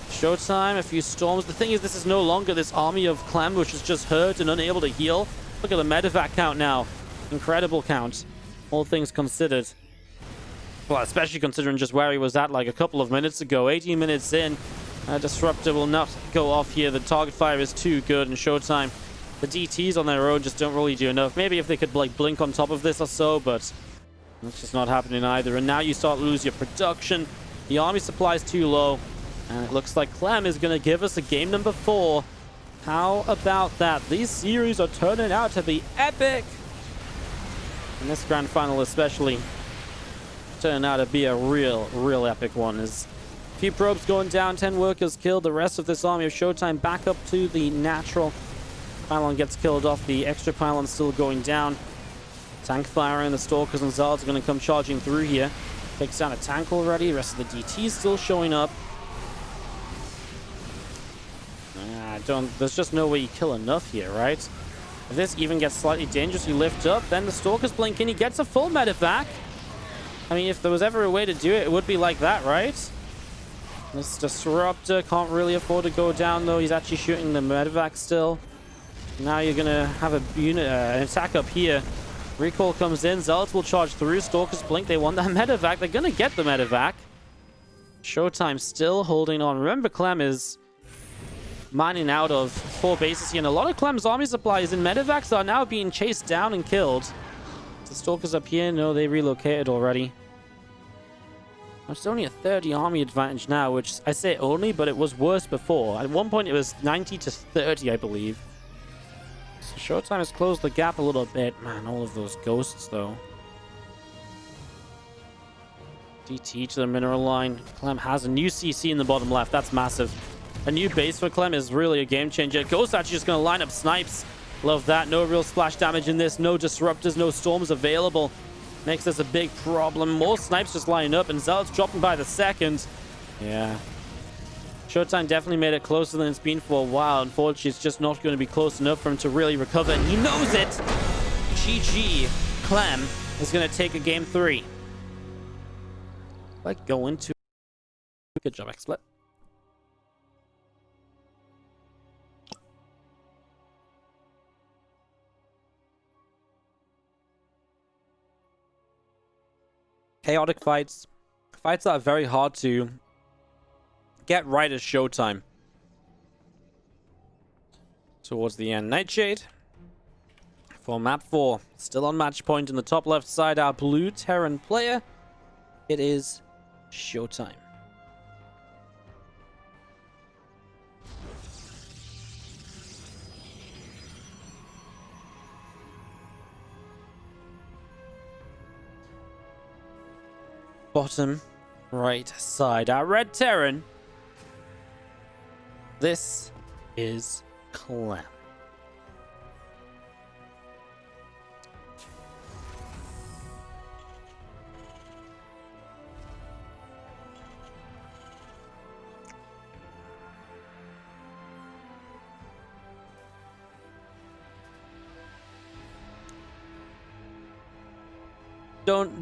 ShoWTimE, a few Storms. The thing is, this is no longer this army of Clem, which is just hurt and unable to heal. Look at the medevac count now. Incredible count, all things considered. Well, especially considering just where he was at like a couple of minutes ago. 18 minutes in, Disruptor will not go off here. The target fire is too good, and ShoWTimE, the DTs on their own just don't really do enough. Maybe if they could like blink on top of this or so, but That's just not happening either. And now you start to lose your production. The army supply is too low. And it looks like Clem is going to give us a game number 4. How about that? These series are turning out to be epic. And this grand final especially turning out to be a real epic one. As a few probes going down, 10 workers killed. The rest of this army of ShoWTimE back up to the natural. Pylon gets killed off. The extra pylon still going down. Tank firing. The Stalkers and Zards are going to come charging through here. Takes down a tank already. The rest of the DT is still showing up. There's just no way you kill enough here, right? If this even gets slightly dangerous, you lift up, then the Stalker's blinking. He gets a full medevac. I mean, if there was ever a way to do it, it would be like that, right? This Disruptor can't really afford to go down, though. He's actually shooting the medevac still. Now you're going to have a unit, an attack up here. Recall comes in. Zealots will charge through. Stalkers blink. They want that medevac. They're going to get the medevac. ShoWTimE still holding on. Remember, Clem is mining out of 4 bases here, and a lot of Clem's army supplies and medevacs are now being chased down and killed. The Stalkers up here, no, they relocated already. It's only a 30 army advantage now, which I say only, but it was worse before. At one point, it was 90 to 30, I believe. So ShoWTimE has closed the gap a little bit. Man, all of those ghosts, though. DT to the mineral line. Clem has a new CC in the bottom left. That's massive. A new base for Clem is really a game changer. Ghost actually just going to line up snipes. Love that. No real splash damage in this. No disruptors, no storms available. Makes this a big problem. More snipes just lining up, and Zealot's dropping by the second. Yeah. ShoWTimE definitely made it closer than it's been for a while. Unfortunately, it's just not going to be close enough for him to really recover, and he knows it. GG. Clem is going to take a game 3. Like going to... Good job, XSplit. Chaotic fights. Fights that are very hard to get right as ShoWTimE. Towards the end. Nightshade. For map 4. Still on match point in the top left side. Our blue Terran player. It is ShoWTimE. Bottom right side. Our red Terran. This is Clem.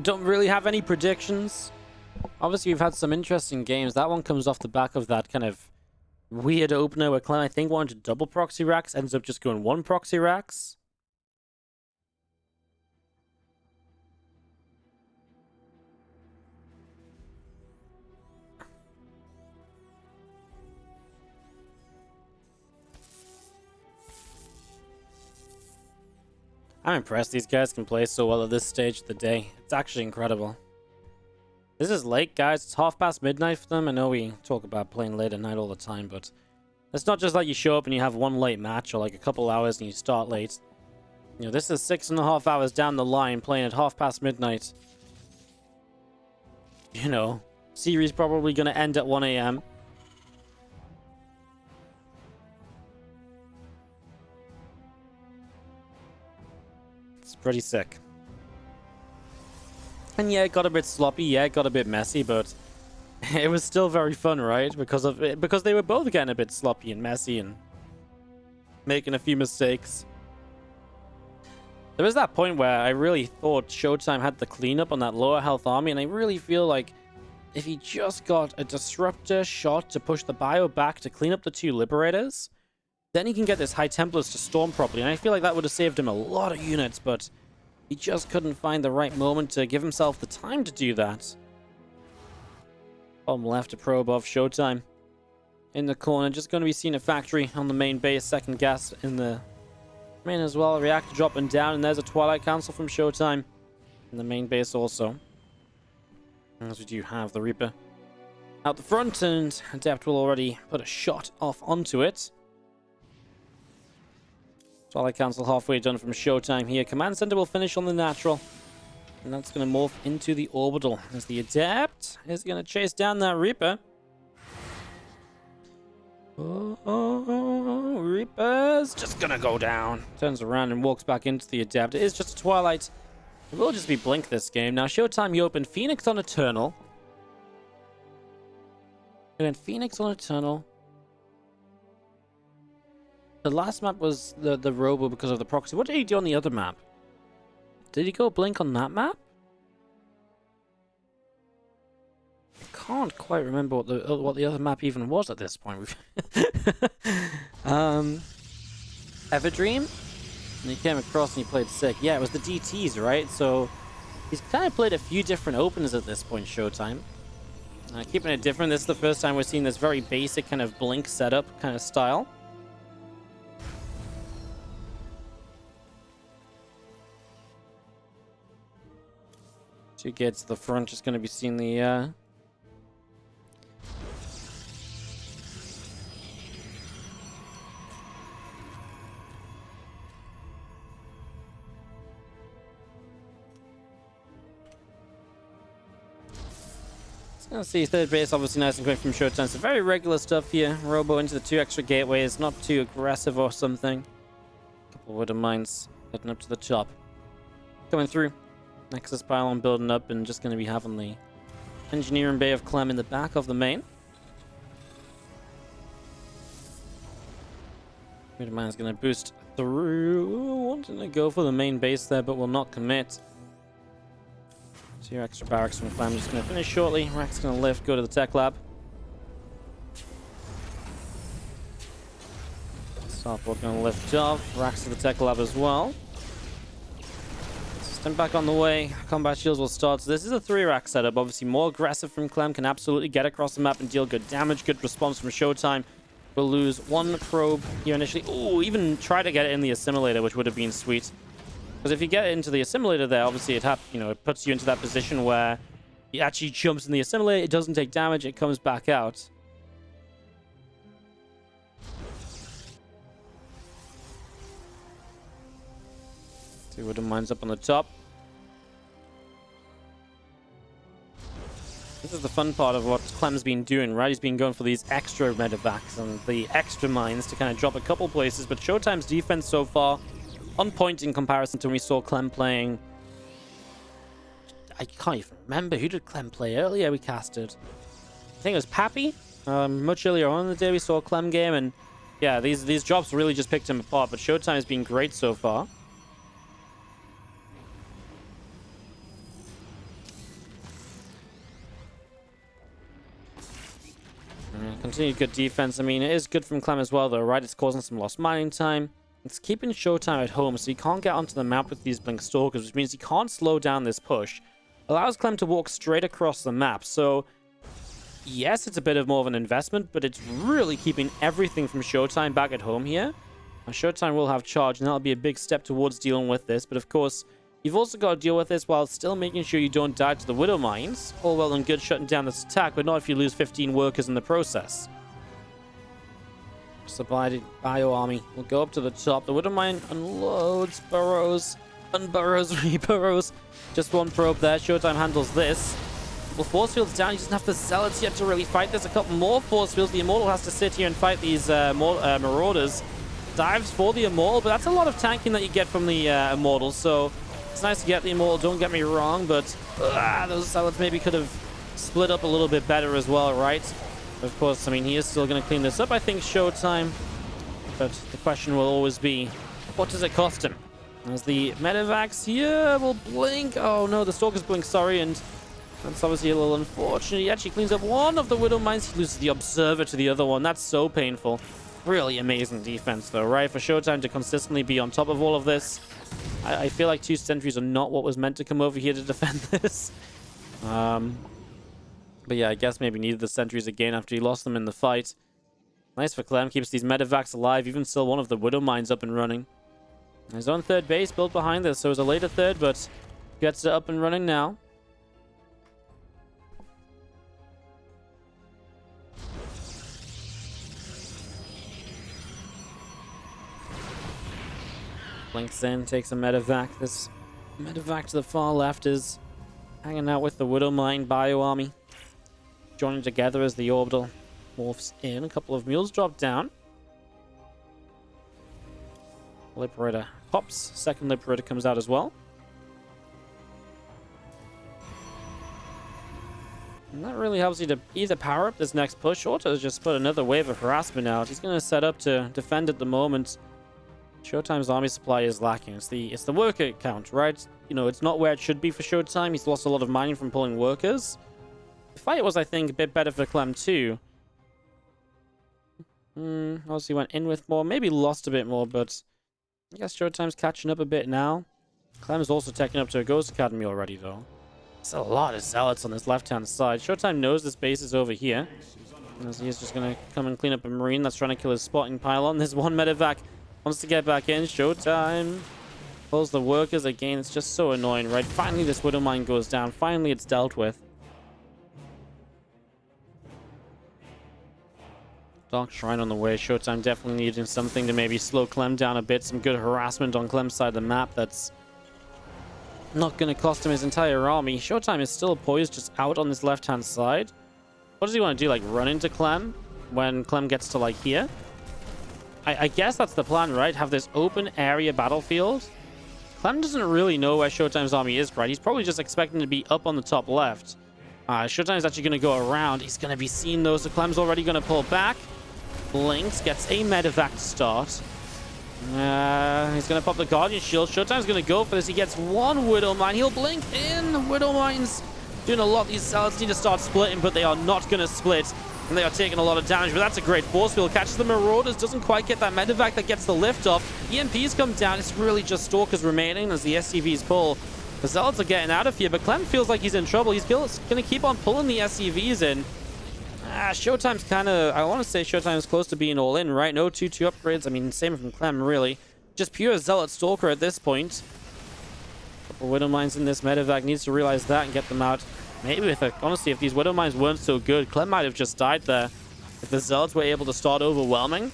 Don't really have any predictions. Obviously, we've had some interesting games. That one comes off the back of that kind of weird opener where Clem, I think, wanted to double proxy racks, ends up just going 1 proxy racks. I'm impressed these guys can play so well at this stage of the day. It's actually incredible. This is late, guys. It's midnight for them. I know we talk about playing late at night all the time, but it's not just like you show up and you have one late match or like a couple hours and you start late. You know, this is 6.5 hours down the line playing at midnight. You know, series probably going to end at 1 a.m. It's pretty sick. And yeah, it got a bit sloppy, yeah, it got a bit messy, but it was still very fun, right? Because they were both getting a bit sloppy and messy and making a few mistakes. There was that point where I really thought ShoWTimE had the cleanup on that lower health army, and I really feel like if he just got a disruptor shot to push the bio back to clean up the 2 liberators, then he can get this High Templars to storm properly, and I feel like that would have saved him a lot of units, but he just couldn't find the right moment to give himself the time to do that. Bottom left, a probe of ShoWTimE. In the corner, just going to be seeing a factory on the main base, second gas in the main as well. Reactor dropping down, and there's a Twilight Council from ShoWTimE. in the main base also. As we do have the Reaper out the front, and Adept will already put a shot off onto it. Twilight Council halfway done from ShoWTimE here. Command Center will finish on the natural. And that's going to morph into the orbital as the Adept is going to chase down that Reaper. Oh, Reaper's just going to go down. Turns around and walks back into the Adept. It is just a Twilight. It will just be Blink this game. Now, ShoWTimE, he opened Phoenix on Eternal. And then Phoenix on Eternal. The last map was the Robo because of the proxy. What did he do on the other map? Did he go Blink on that map? I can't quite remember what the other map even was at this point. Everdream? And he came across and he played sick. Yeah, it was the DTs, right? So he's kind of played a few different openers at this point, ShoWTimE. Keeping it different. This is the first time we're seeing this very basic kind of Blink setup kind of style. To get to the front, just going to be seeing the Let's see, third base obviously nice and quick from ShoWTimE. So very regular stuff here. Robo into the 2 extra gateways, not too aggressive or something. Couple of Widow Mines heading up to the top. Coming through. Nexus pylon building up, and just going to be having the engineering bay of Clem in the back of the main. Widow Mine's going to boost through. Wanting to go for the main base there, but will not commit. 2 extra barracks from Clem. Just going to finish shortly. Rack's going to lift, go to the tech lab. Starport going to lift off. Rack's to the tech lab as well. System back on the way. Combat shields will start. So this is a 3-rack setup. Obviously more aggressive from Clem. Can absolutely get across the map and deal good damage. Good response from ShoWTimE. We'll lose 1 probe here initially. Ooh, even try to get it in the assimilator, which would have been sweet. Because if you get into the assimilator there, obviously it puts you into that position where he actually jumps in the assimilator. It doesn't take damage. It comes back out. See Widow Mines up on the top. This is the fun part of what Clem's been doing, right? He's been going for these extra medevacs and the extra mines to kind of drop a couple places. But ShoWTimE's defense so far on point in comparison to when we saw Clem playing. I can't even remember. Who did Clem play earlier? We casted. I think it was Pappy. Much earlier on in the day we saw a Clem game, and yeah, these drops really just picked him apart. But ShoWTimE has been great so far. Continued good defense. I mean, it is good from Clem as well, though, right? It's causing some lost mining time. It's keeping ShoWTimE at home, so he can't get onto the map with these Blink Stalkers, which means he can't slow down this push. Allows Clem to walk straight across the map. So, yes, it's a bit of more of an investment, but it's really keeping everything from ShoWTimE back at home here. Now, ShoWTimE will have charge, and that'll be a big step towards dealing with this. But, of course, you've also got to deal with this while still making sure you don't die to the Widow Mines. All well and good shutting down this attack, but not if you lose 15 workers in the process. Supplied Bio Army will go up to the top. The Widow Mine unloads, burrows, unburrows, reburrows. Just 1 probe there. ShoWTimE handles this. Well, force fields down. He doesn't have the Zealots yet to really fight. There's a couple more force fields. The Immortal has to sit here and fight these Marauders. Dives for the Immortal, but that's a lot of tanking that you get from the Immortal. So it's nice to get the Immortal, don't get me wrong, but those Zealots maybe could have split up a little bit better as well, right? Of course, I mean, he is still going to clean this up, I think, ShoWTimE. But the question will always be, what does it cost him? As the medevacs here will blink. Oh, no, the Stalkers blink, sorry, and that's obviously a little unfortunate. He actually cleans up 1 of the Widow Mines. He loses the Observer to the other one. That's so painful. Really amazing defense, though, right? For ShoWTimE to consistently be on top of all of this. I feel like 2 sentries are not what was meant to come over here to defend this. But yeah, I guess maybe needed the sentries again after he lost them in the fight. Nice for Clem, keeps these medevacs alive, even still 1 of the Widow Mines up and running. His own 3rd base built behind this, so it was a later 3rd, but Gets it up and running now. Blinks in, takes a medevac. This medevac to the far left is hanging out with the Widowmine Bio Army. Joining together as the orbital morphs in. A couple of mules drop down. Liberator pops. Second Liberator comes out as well. And that really helps you to either power up this next push or to just put another wave of harassment out. He's going to set up to defend at the moment. ShoWTimE's army supply is lacking. It's the worker count, right? You know, it's not where it should be for ShoWTimE. He's lost a lot of mining from pulling workers. The fight was, I think, a bit better for Clem too. Obviously went in with more. Maybe lost a bit more, but I guess ShoWTimE's catching up a bit now. Clem's also taking up to a Ghost Academy already, though. There's a lot of zealots on this left-hand side. ShoWTimE knows this base is over here. As he's just going to come and clean up a Marine that's trying to kill his spotting pylon. There's one medevac. Wants to get back in. ShoWTimE pulls the workers again. It's just so annoying, right? Finally, this Widowmine goes down. Finally, it's dealt with. Dark Shrine on the way. ShoWTimE definitely needing something to maybe slow Clem down a bit. Some good harassment on Clem's side of the map that's not going to cost him his entire army. ShoWTimE is still poised just out on this left-hand side. What does he want to do? Like, run into Clem when Clem gets to, like, here? I guess that's the plan, right? Have this open area battlefield. Clem doesn't really know where ShoWTimE's army is, right? He's probably just expecting to be up on the top left. ShoWTimE's actually going to go around. He's going to be seen, though, so Clem's already going to pull back. Blinks, gets a medevac to start. He's going to pop the Guardian Shield. ShoWTimE's going to go for this. He gets one Widowmine. He'll blink in. Widowmine's doing a lot. These zealots need to start splitting, but they are not going to split. And they are taking a lot of damage, but that's a great force field. Catches the Marauders, doesn't quite get that medevac that gets the lift off. EMPs come down. It's really just Stalkers remaining as the SCVs pull. The Zealots are getting out of here, but Clem feels like he's in trouble. He's going to keep on pulling the SCVs in. ShoWTimE's kind of, I want to say ShoWTimE's close to being all in, right? No 2-2 upgrades. I mean, same from Clem, really. Just pure Zealot Stalker at this point. Couple Widowmines in this medevac. Needs to realize that and get them out. Maybe honestly, if these Widowmines weren't so good, Clem might have just died there. If the Zealots were able to start overwhelming.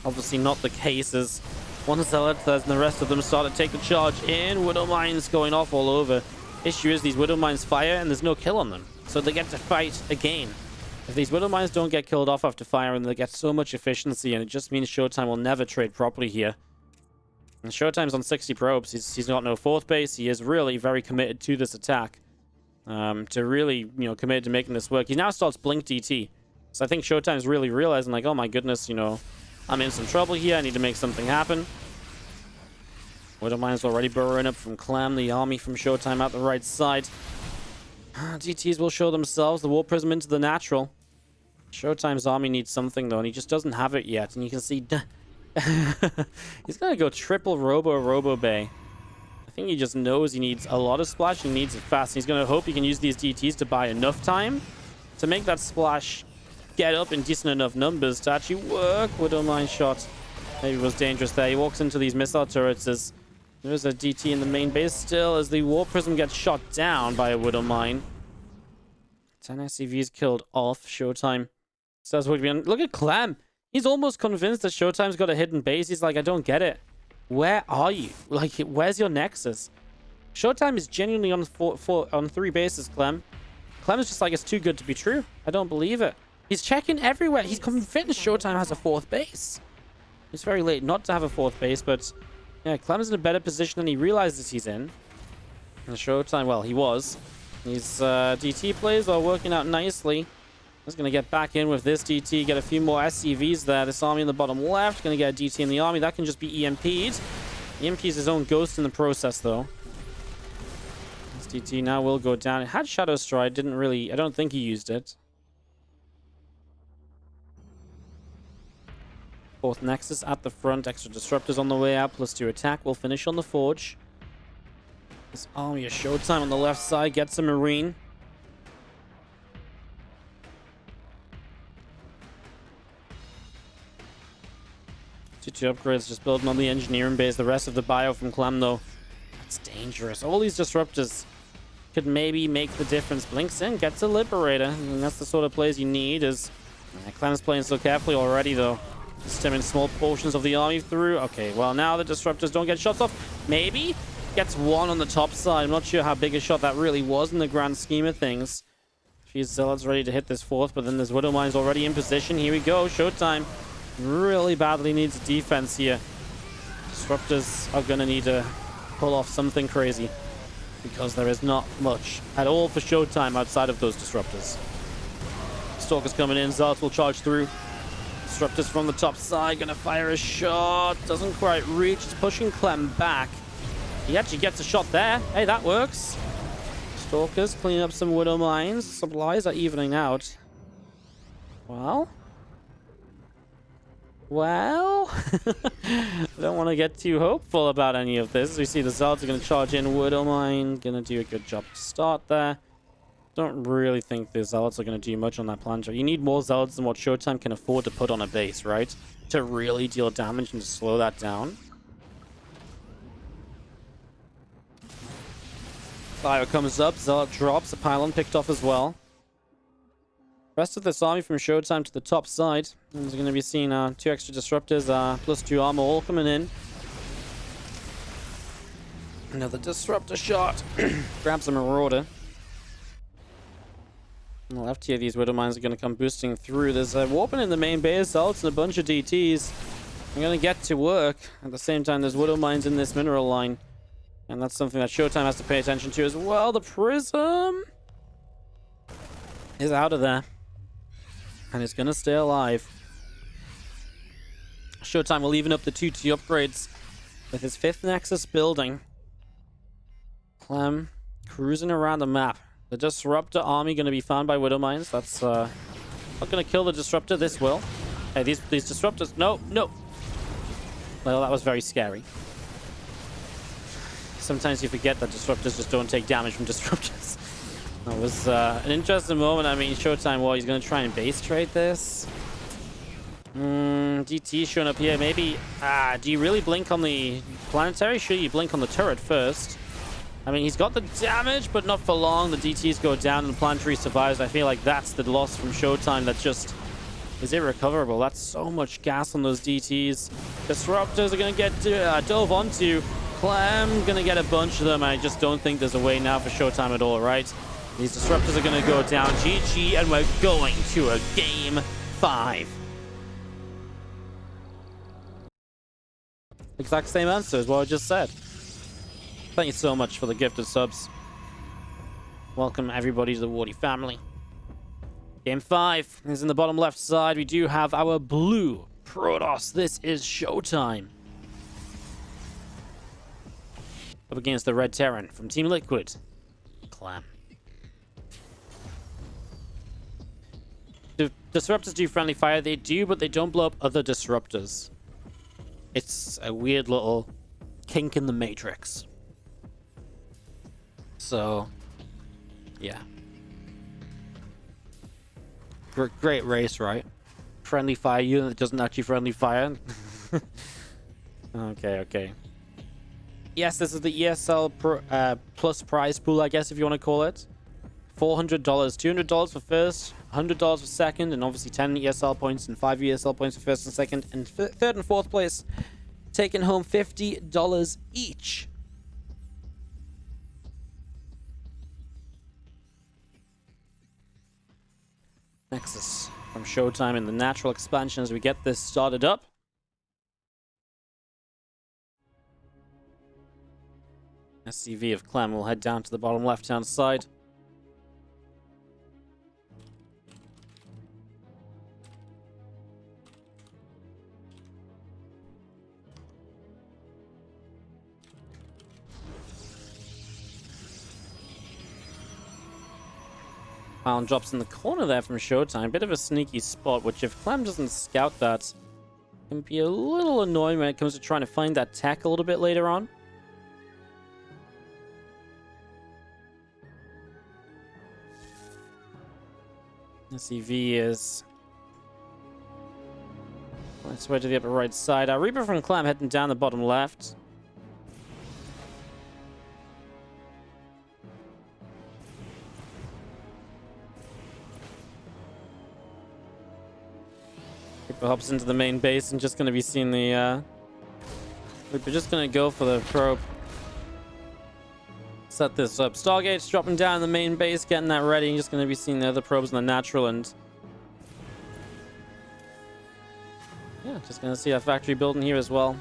Obviously not the case, as one Zealot and the rest of them start to take the charge in. Widowmines going off all over. Issue is these Widowmines fire and there's no kill on them. So they get to fight again. If these Widowmines don't get killed off after firing, they get so much efficiency, and it just means ShoWTimE will never trade properly here. And ShoWTimE's on 60 probes. He's got no fourth base. He is really very committed to this attack. To really, you know, committed to making this work. He now starts Blink DT. So I think ShoWTimE's really realizing, like, oh my goodness, you know, I'm in some trouble here. I need to make something happen. Widowmine's already burrowing up from Clem. The army from ShoWTimE out the right side. DTs will show themselves. The War Prism into the natural. ShoWTimE's army needs something, though, and he just doesn't have it yet. And you can see he's going to go triple Robo Bay. I think he just knows he needs a lot of splash. He needs it fast. He's going to hope he can use these DTs to buy enough time to make that splash get up in decent enough numbers to actually work. Widowmine shot maybe was dangerous there. He walks into these missile turrets as there's a DT in the main base still as the War Prism gets shot down by a Widowmine. 10 SCVs killed off. ShoWTimE says what we look at Clem. He's almost convinced that ShoWTimE's got a hidden base. He's like, I don't get it. Where are you? Like, where's your nexus? ShoWTimE is genuinely on 3 bases, Clem. Clem is just like, it's too good to be true. I don't believe it. He's checking everywhere. He's convinced ShoWTimE has a 4th base. It's very late not to have a 4th base, but yeah, Clem's in a better position than he realizes he's in. And ShoWTimE, well, he was. These DT plays are working out nicely. He's going to get back in with this DT, get a few more SCVs there. This army in the bottom left, going to get a DT in the army. That can just be EMP'd. EMP's his own ghost in the process, though. This DT now will go down. It had Shadow Stride, didn't really, I don't think he used it. 4th Nexus at the front, extra disruptors on the way out, +2 attack. Will finish on the Forge. This army of ShoWTimE on the left side gets a Marine. Two upgrades just building on the engineering base. The rest of the bio from Clem, though. It's dangerous. All these disruptors could maybe make the difference. Blinks in, gets a Liberator. And that's the sort of plays you need. Is Clem's playing so carefully already, though. Stemming small portions of the army through. Okay, well, now the disruptors don't get shots off. Maybe gets one on the top side. I'm not sure how big a shot that really was in the grand scheme of things. She's Zealot's ready to hit this fourth, but then there's Widow Mines already in position. Here we go. ShoWTimE really badly needs defense here. Disruptors are going to need to pull off something crazy, because there is not much at all for ShoWTimE outside of those disruptors. Stalker's coming in. Zealot will charge through. Disruptors from the top side. Gonna fire a shot. Doesn't quite reach. It's pushing Clem back. He actually gets a shot there. Hey, that works. Stalkers cleaning up some Widow Mines. Supplies are evening out. Well. I don't want to get too hopeful about any of this. As we see, the Zealots are going to charge in. Widow Mine going to do a good job to start there. Don't really think the Zealots are going to do much on that planter. You need more Zealots than what ShoWTimE can afford to put on a base, right? To really deal damage and to slow that down. Fire comes up. Zealot drops. A pylon picked off as well. Rest of this army from ShoWTimE to the top side. There's going to be seeing 2 extra disruptors, plus 2 armor all coming in. Another disruptor shot. Grabs a marauder. On the left here, these Widow Mines are going to come boosting through. There's a warping in the main base, Zealots and a bunch of DTs. I'm going to get to work. At the same time, there's Widow Mines in this mineral line. And that's something that ShoWTimE has to pay attention to as well. The Prism is out of there. And it's going to stay alive. ShoWTimE will even up the 2T upgrades with his 5th Nexus building. Clem cruising around the map. The Disruptor army going to be found by Widow Mines. That's not going to kill the Disruptor. This will. Hey, these Disruptors. No. Well, that was very scary. Sometimes you forget that Disruptors just don't take damage from Disruptors. That was an interesting moment. I mean, ShoWTimE, well, he's going to try and base trade this. DT showing up here. Maybe, do you really blink on the planetary? Sure, you blink on the turret first. I mean, he's got the damage, but not for long. The DTs go down and the planetary survives. I feel like that's the loss from ShoWTimE that just is irrecoverable. That's so much gas on those DTs. Disruptors are going to get dove onto. Clem going to get a bunch of them. I just don't think there's a way now for ShoWTimE at all, right? These disruptors are going to go down. GG, and we're going to a game 5. Exact same answer as what I just said. Thank you so much for the gifted subs. Welcome everybody to the Wardy family. Game 5 is in the bottom left side. We do have our blue Protoss. This is ShoWTimE. Up against the red Terran from Team Liquid. Clem. Do disruptors do friendly fire? They do, but they don't blow up other disruptors. It's a weird little kink in the matrix. So, yeah. Great race, right? Friendly fire unit that doesn't actually friendly fire. Okay. Yes, this is the ESL plus prize pool, I guess, if you want to call it. $400, $200 for first, $100 for second, and obviously 10 ESL points and 5 ESL points for first and second, and third and fourth place taking home $50 each. Nexus from ShoWTimE in the natural expansion as we get this started up. SCV of Clem will head down to the bottom left-hand side. Pylon drops in the corner there from ShoWTimE. Bit of a sneaky spot, which if Clem doesn't scout that, can be a little annoying when it comes to trying to find that tech a little bit later on. SCV is... let's way to the upper right side. Reaper from Clem heading down the bottom left. Reaper hops into the main base and just going to be seeing the... Reaper just going to go for the probe. Set this up. Stargate's dropping down in the main base, getting that ready. Just going to be seeing the other probes in the natural, and... yeah, just going to see our factory building here as well.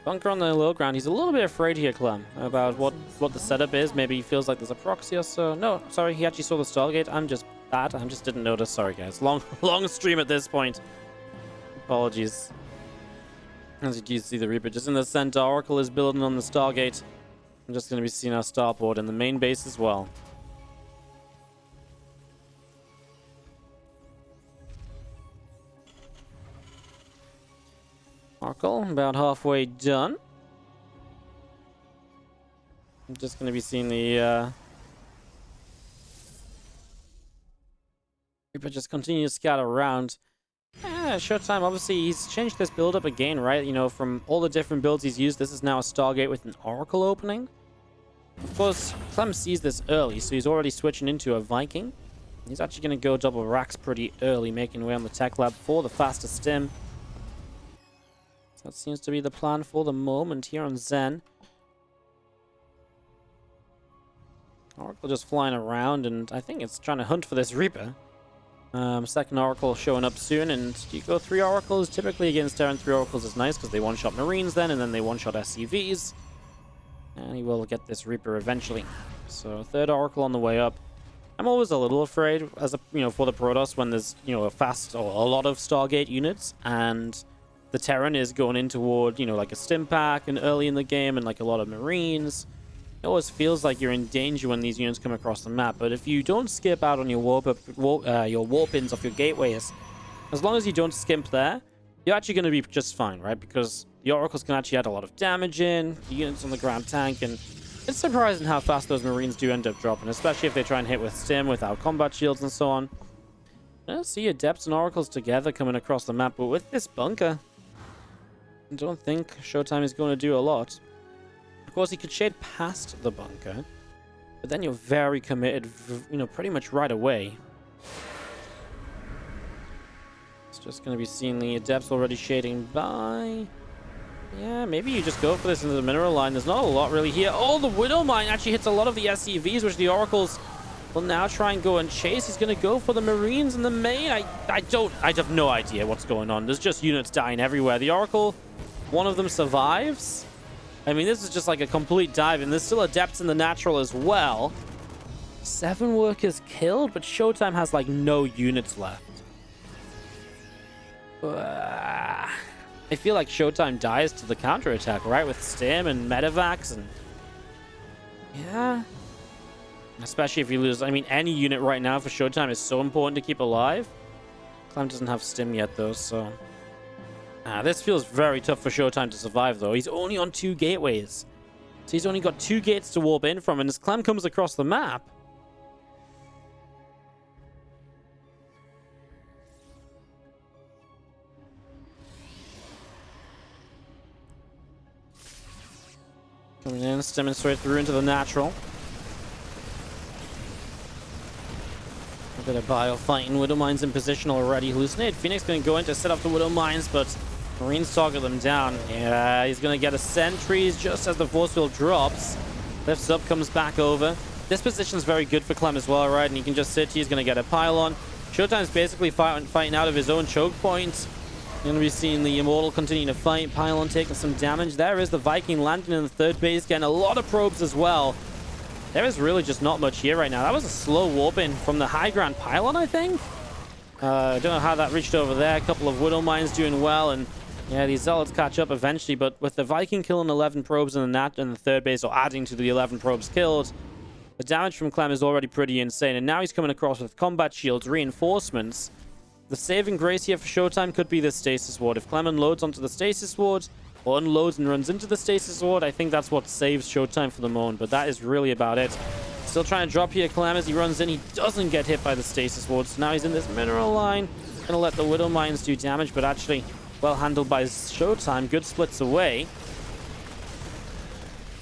Bunker on the low ground. He's a little bit afraid here, Clem, about what the setup is. Maybe he feels like there's a proxy or so. No, sorry, he actually saw the Stargate. I'm just bad. I just didn't notice. Sorry, guys. Long stream at this point. Apologies. As you do see the Reaper just in the center. Oracle is building on the Stargate. I'm just going to be seeing our starboard in the main base as well. Oracle, about halfway done. I'm just going to be seeing the... Reaper just continue to scout around. ShoWTimE, obviously, he's changed this build up again, right? You know, from all the different builds he's used, this is now a Stargate with an Oracle opening. Of course, Clem sees this early, so he's already switching into a Viking. He's actually going to go double racks pretty early, making way on the tech lab for the faster stim. That seems to be the plan for the moment here on Zen. Oracle just flying around, and I think it's trying to hunt for this Reaper. Second Oracle showing up soon, and you go 3 Oracles. Typically against Terran, 3 Oracles is nice because they one-shot Marines then, and then they one-shot SCVs. And he will get this Reaper eventually. So third Oracle on the way up. I'm always a little afraid, as a for the Protoss, when there's a fast or a lot of Stargate units, and the Terran is going in toward, like a stim pack and early in the game and like a lot of Marines. It always feels like you're in danger when these units come across the map. But if you don't skip out on your warp-ins off your gateways, as long as you don't skimp there, you're actually going to be just fine, right? Because the Oracles can actually add a lot of damage in, the units on the ground tank, and it's surprising how fast those Marines do end up dropping, especially if they try and hit with stim without combat shields and so on. I see Adepts and Oracles together coming across the map, but with this bunker, I don't think ShoWTimE is going to do a lot. Of course, he could shade past the bunker, but then you're very committed, pretty much right away. It's just going to be seeing the Adepts already shading by. Yeah, maybe you just go for this into the mineral line. There's not a lot really here. Oh, the Widow Mine actually hits a lot of the SCVs, which the Oracles will now try and go and chase. He's going to go for the Marines in the main. I have no idea what's going on. There's just units dying everywhere. The Oracle, one of them survives. I mean, this is just like a complete dive, and there's still Adepts in the natural as well. 7 workers killed, but ShoWTimE has like no units left. I feel like ShoWTimE dies to the counterattack, right? With stim and medevacs and... yeah. Especially if you lose... I mean, any unit right now for ShoWTimE is so important to keep alive. Clem doesn't have stim yet, though, so... this feels very tough for ShoWTimE to survive, though. He's only on 2 gateways. So he's only got 2 gates to warp in from, and as Clem comes across the map... coming in, stimming straight through into the natural. A bit of bio fighting. Widow Mines in position already. Hallucinated Phoenix going to go in to set up the Widow Mines, but Marines target them down. Yeah, he's going to get a sentries just as the force field drops. Lifts up, comes back over. This position is very good for Clem as well, right? And he can just sit here. He's going to get a pylon. ShoWTimE's basically fighting out of his own choke point. Going to be seeing the Immortal continue to fight. Pylon taking some damage. There is the Viking landing in the third base, getting a lot of probes as well. There is really just not much here right now. That was a slow warp in from the high ground pylon, I think. I don't know how that reached over there. A couple of Widow Mines doing well, and yeah, these Zealots catch up eventually. But with the Viking killing 11 probes in the third base, or adding to the 11 probes killed, the damage from Clem is already pretty insane. And now he's coming across with combat shields, reinforcements. The saving grace here for ShoWTimE could be the Stasis Ward. If Clem unloads onto the Stasis Ward, or unloads and runs into the Stasis Ward, I think that's what saves ShoWTimE for the moment. But that is really about it. Still trying to drop here, Clem, as he runs in. He doesn't get hit by the Stasis Ward, so now he's in this mineral line. Gonna let the Widow Mines do damage, but actually well handled by ShoWTimE. Good splits away.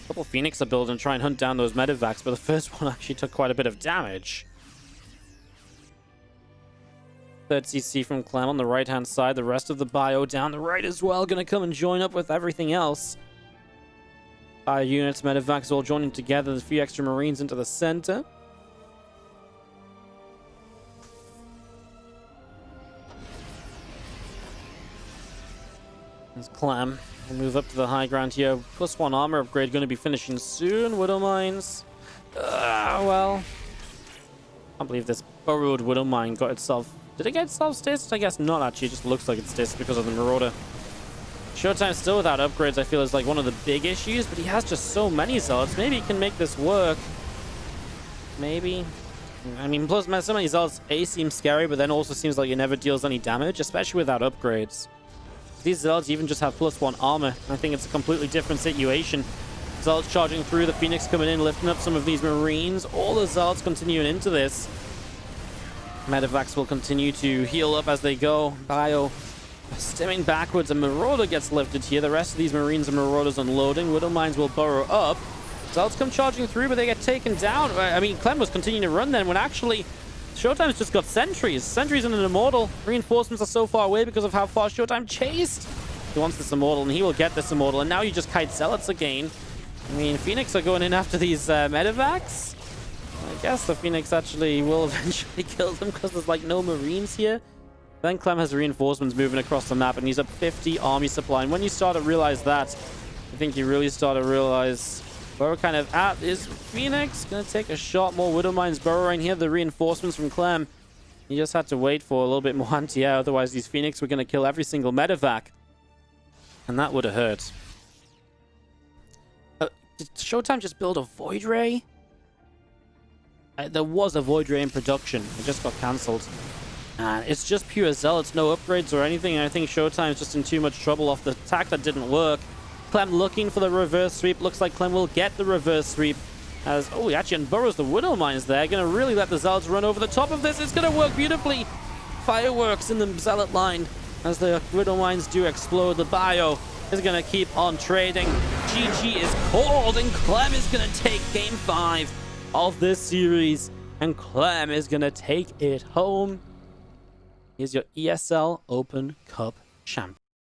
A couple Phoenix are building to try and hunt down those medevacs, but the first one actually took quite a bit of damage. Third CC from Clem on the right-hand side. The rest of the bio down the right as well. Going to come and join up with everything else. Bio units, medevacs all joining together. The few extra Marines into the center. There's Clem. We'll move up to the high ground here. +1 armor upgrade going to be finishing soon. Widow Mines. Well. I can't believe this burrowed Widow Mine got itself... Did it get itself stitched? I guess not, actually. It just looks like it's stitched because of the Marauder. ShoWTimE still without upgrades, I feel, is like one of the big issues, but he has just so many Zealots. Maybe he can make this work. Maybe. I mean, plus so many Zealots, A, seems scary, but then also seems like it never deals any damage, especially without upgrades. These Zealots even just have +1 armor. I think it's a completely different situation. Zealots charging through, the Phoenix coming in, lifting up some of these Marines. All the Zealots continuing into this. Medevacs will continue to heal up as they go. Bio stimming backwards, and Marauder gets lifted here. The rest of these Marines and Marauders unloading. Widow Mines will burrow up. Zealots come charging through, but they get taken down. I mean, Clem was continuing to run then when actually ShoWTimE's just got sentries. Sentries and an Immortal. Reinforcements are so far away because of how far ShoWTimE chased. He wants this Immortal, and he will get this Immortal. And now you just kite Zealots again. I mean, Phoenix are going in after these medevacs. I guess the Phoenix actually will eventually kill them because there's like no Marines here. Then Clem has reinforcements moving across the map, and he's up 50 army supply. And when you start to realize that, I think you really start to realize where we're kind of at. Is Phoenix going to take a shot? More Widow Mines burrowing here. The reinforcements from Clem. He just had to wait for a little bit more anti-air. Otherwise, these Phoenix were going to kill every single medevac. And that would have hurt. Did ShoWTimE just build a Void Ray? There was a Void Ray in production. It just got cancelled. And it's just pure Zealots, no upgrades or anything. And I think ShoWTimE's just in too much trouble off the attack that didn't work. Clem looking for the reverse sweep. Looks like Clem will get the reverse sweep. As, oh, he actually unburrows the Widow Mines there. Going to really let the Zealots run over the top of this. It's going to work beautifully. Fireworks in the Zealot line. As the Widow Mines do explode, the bio is going to keep on trading. GG is called, and Clem is going to take Game 5 of this series. And Clem is going to take it home. Here's your ESL Open Cup champion.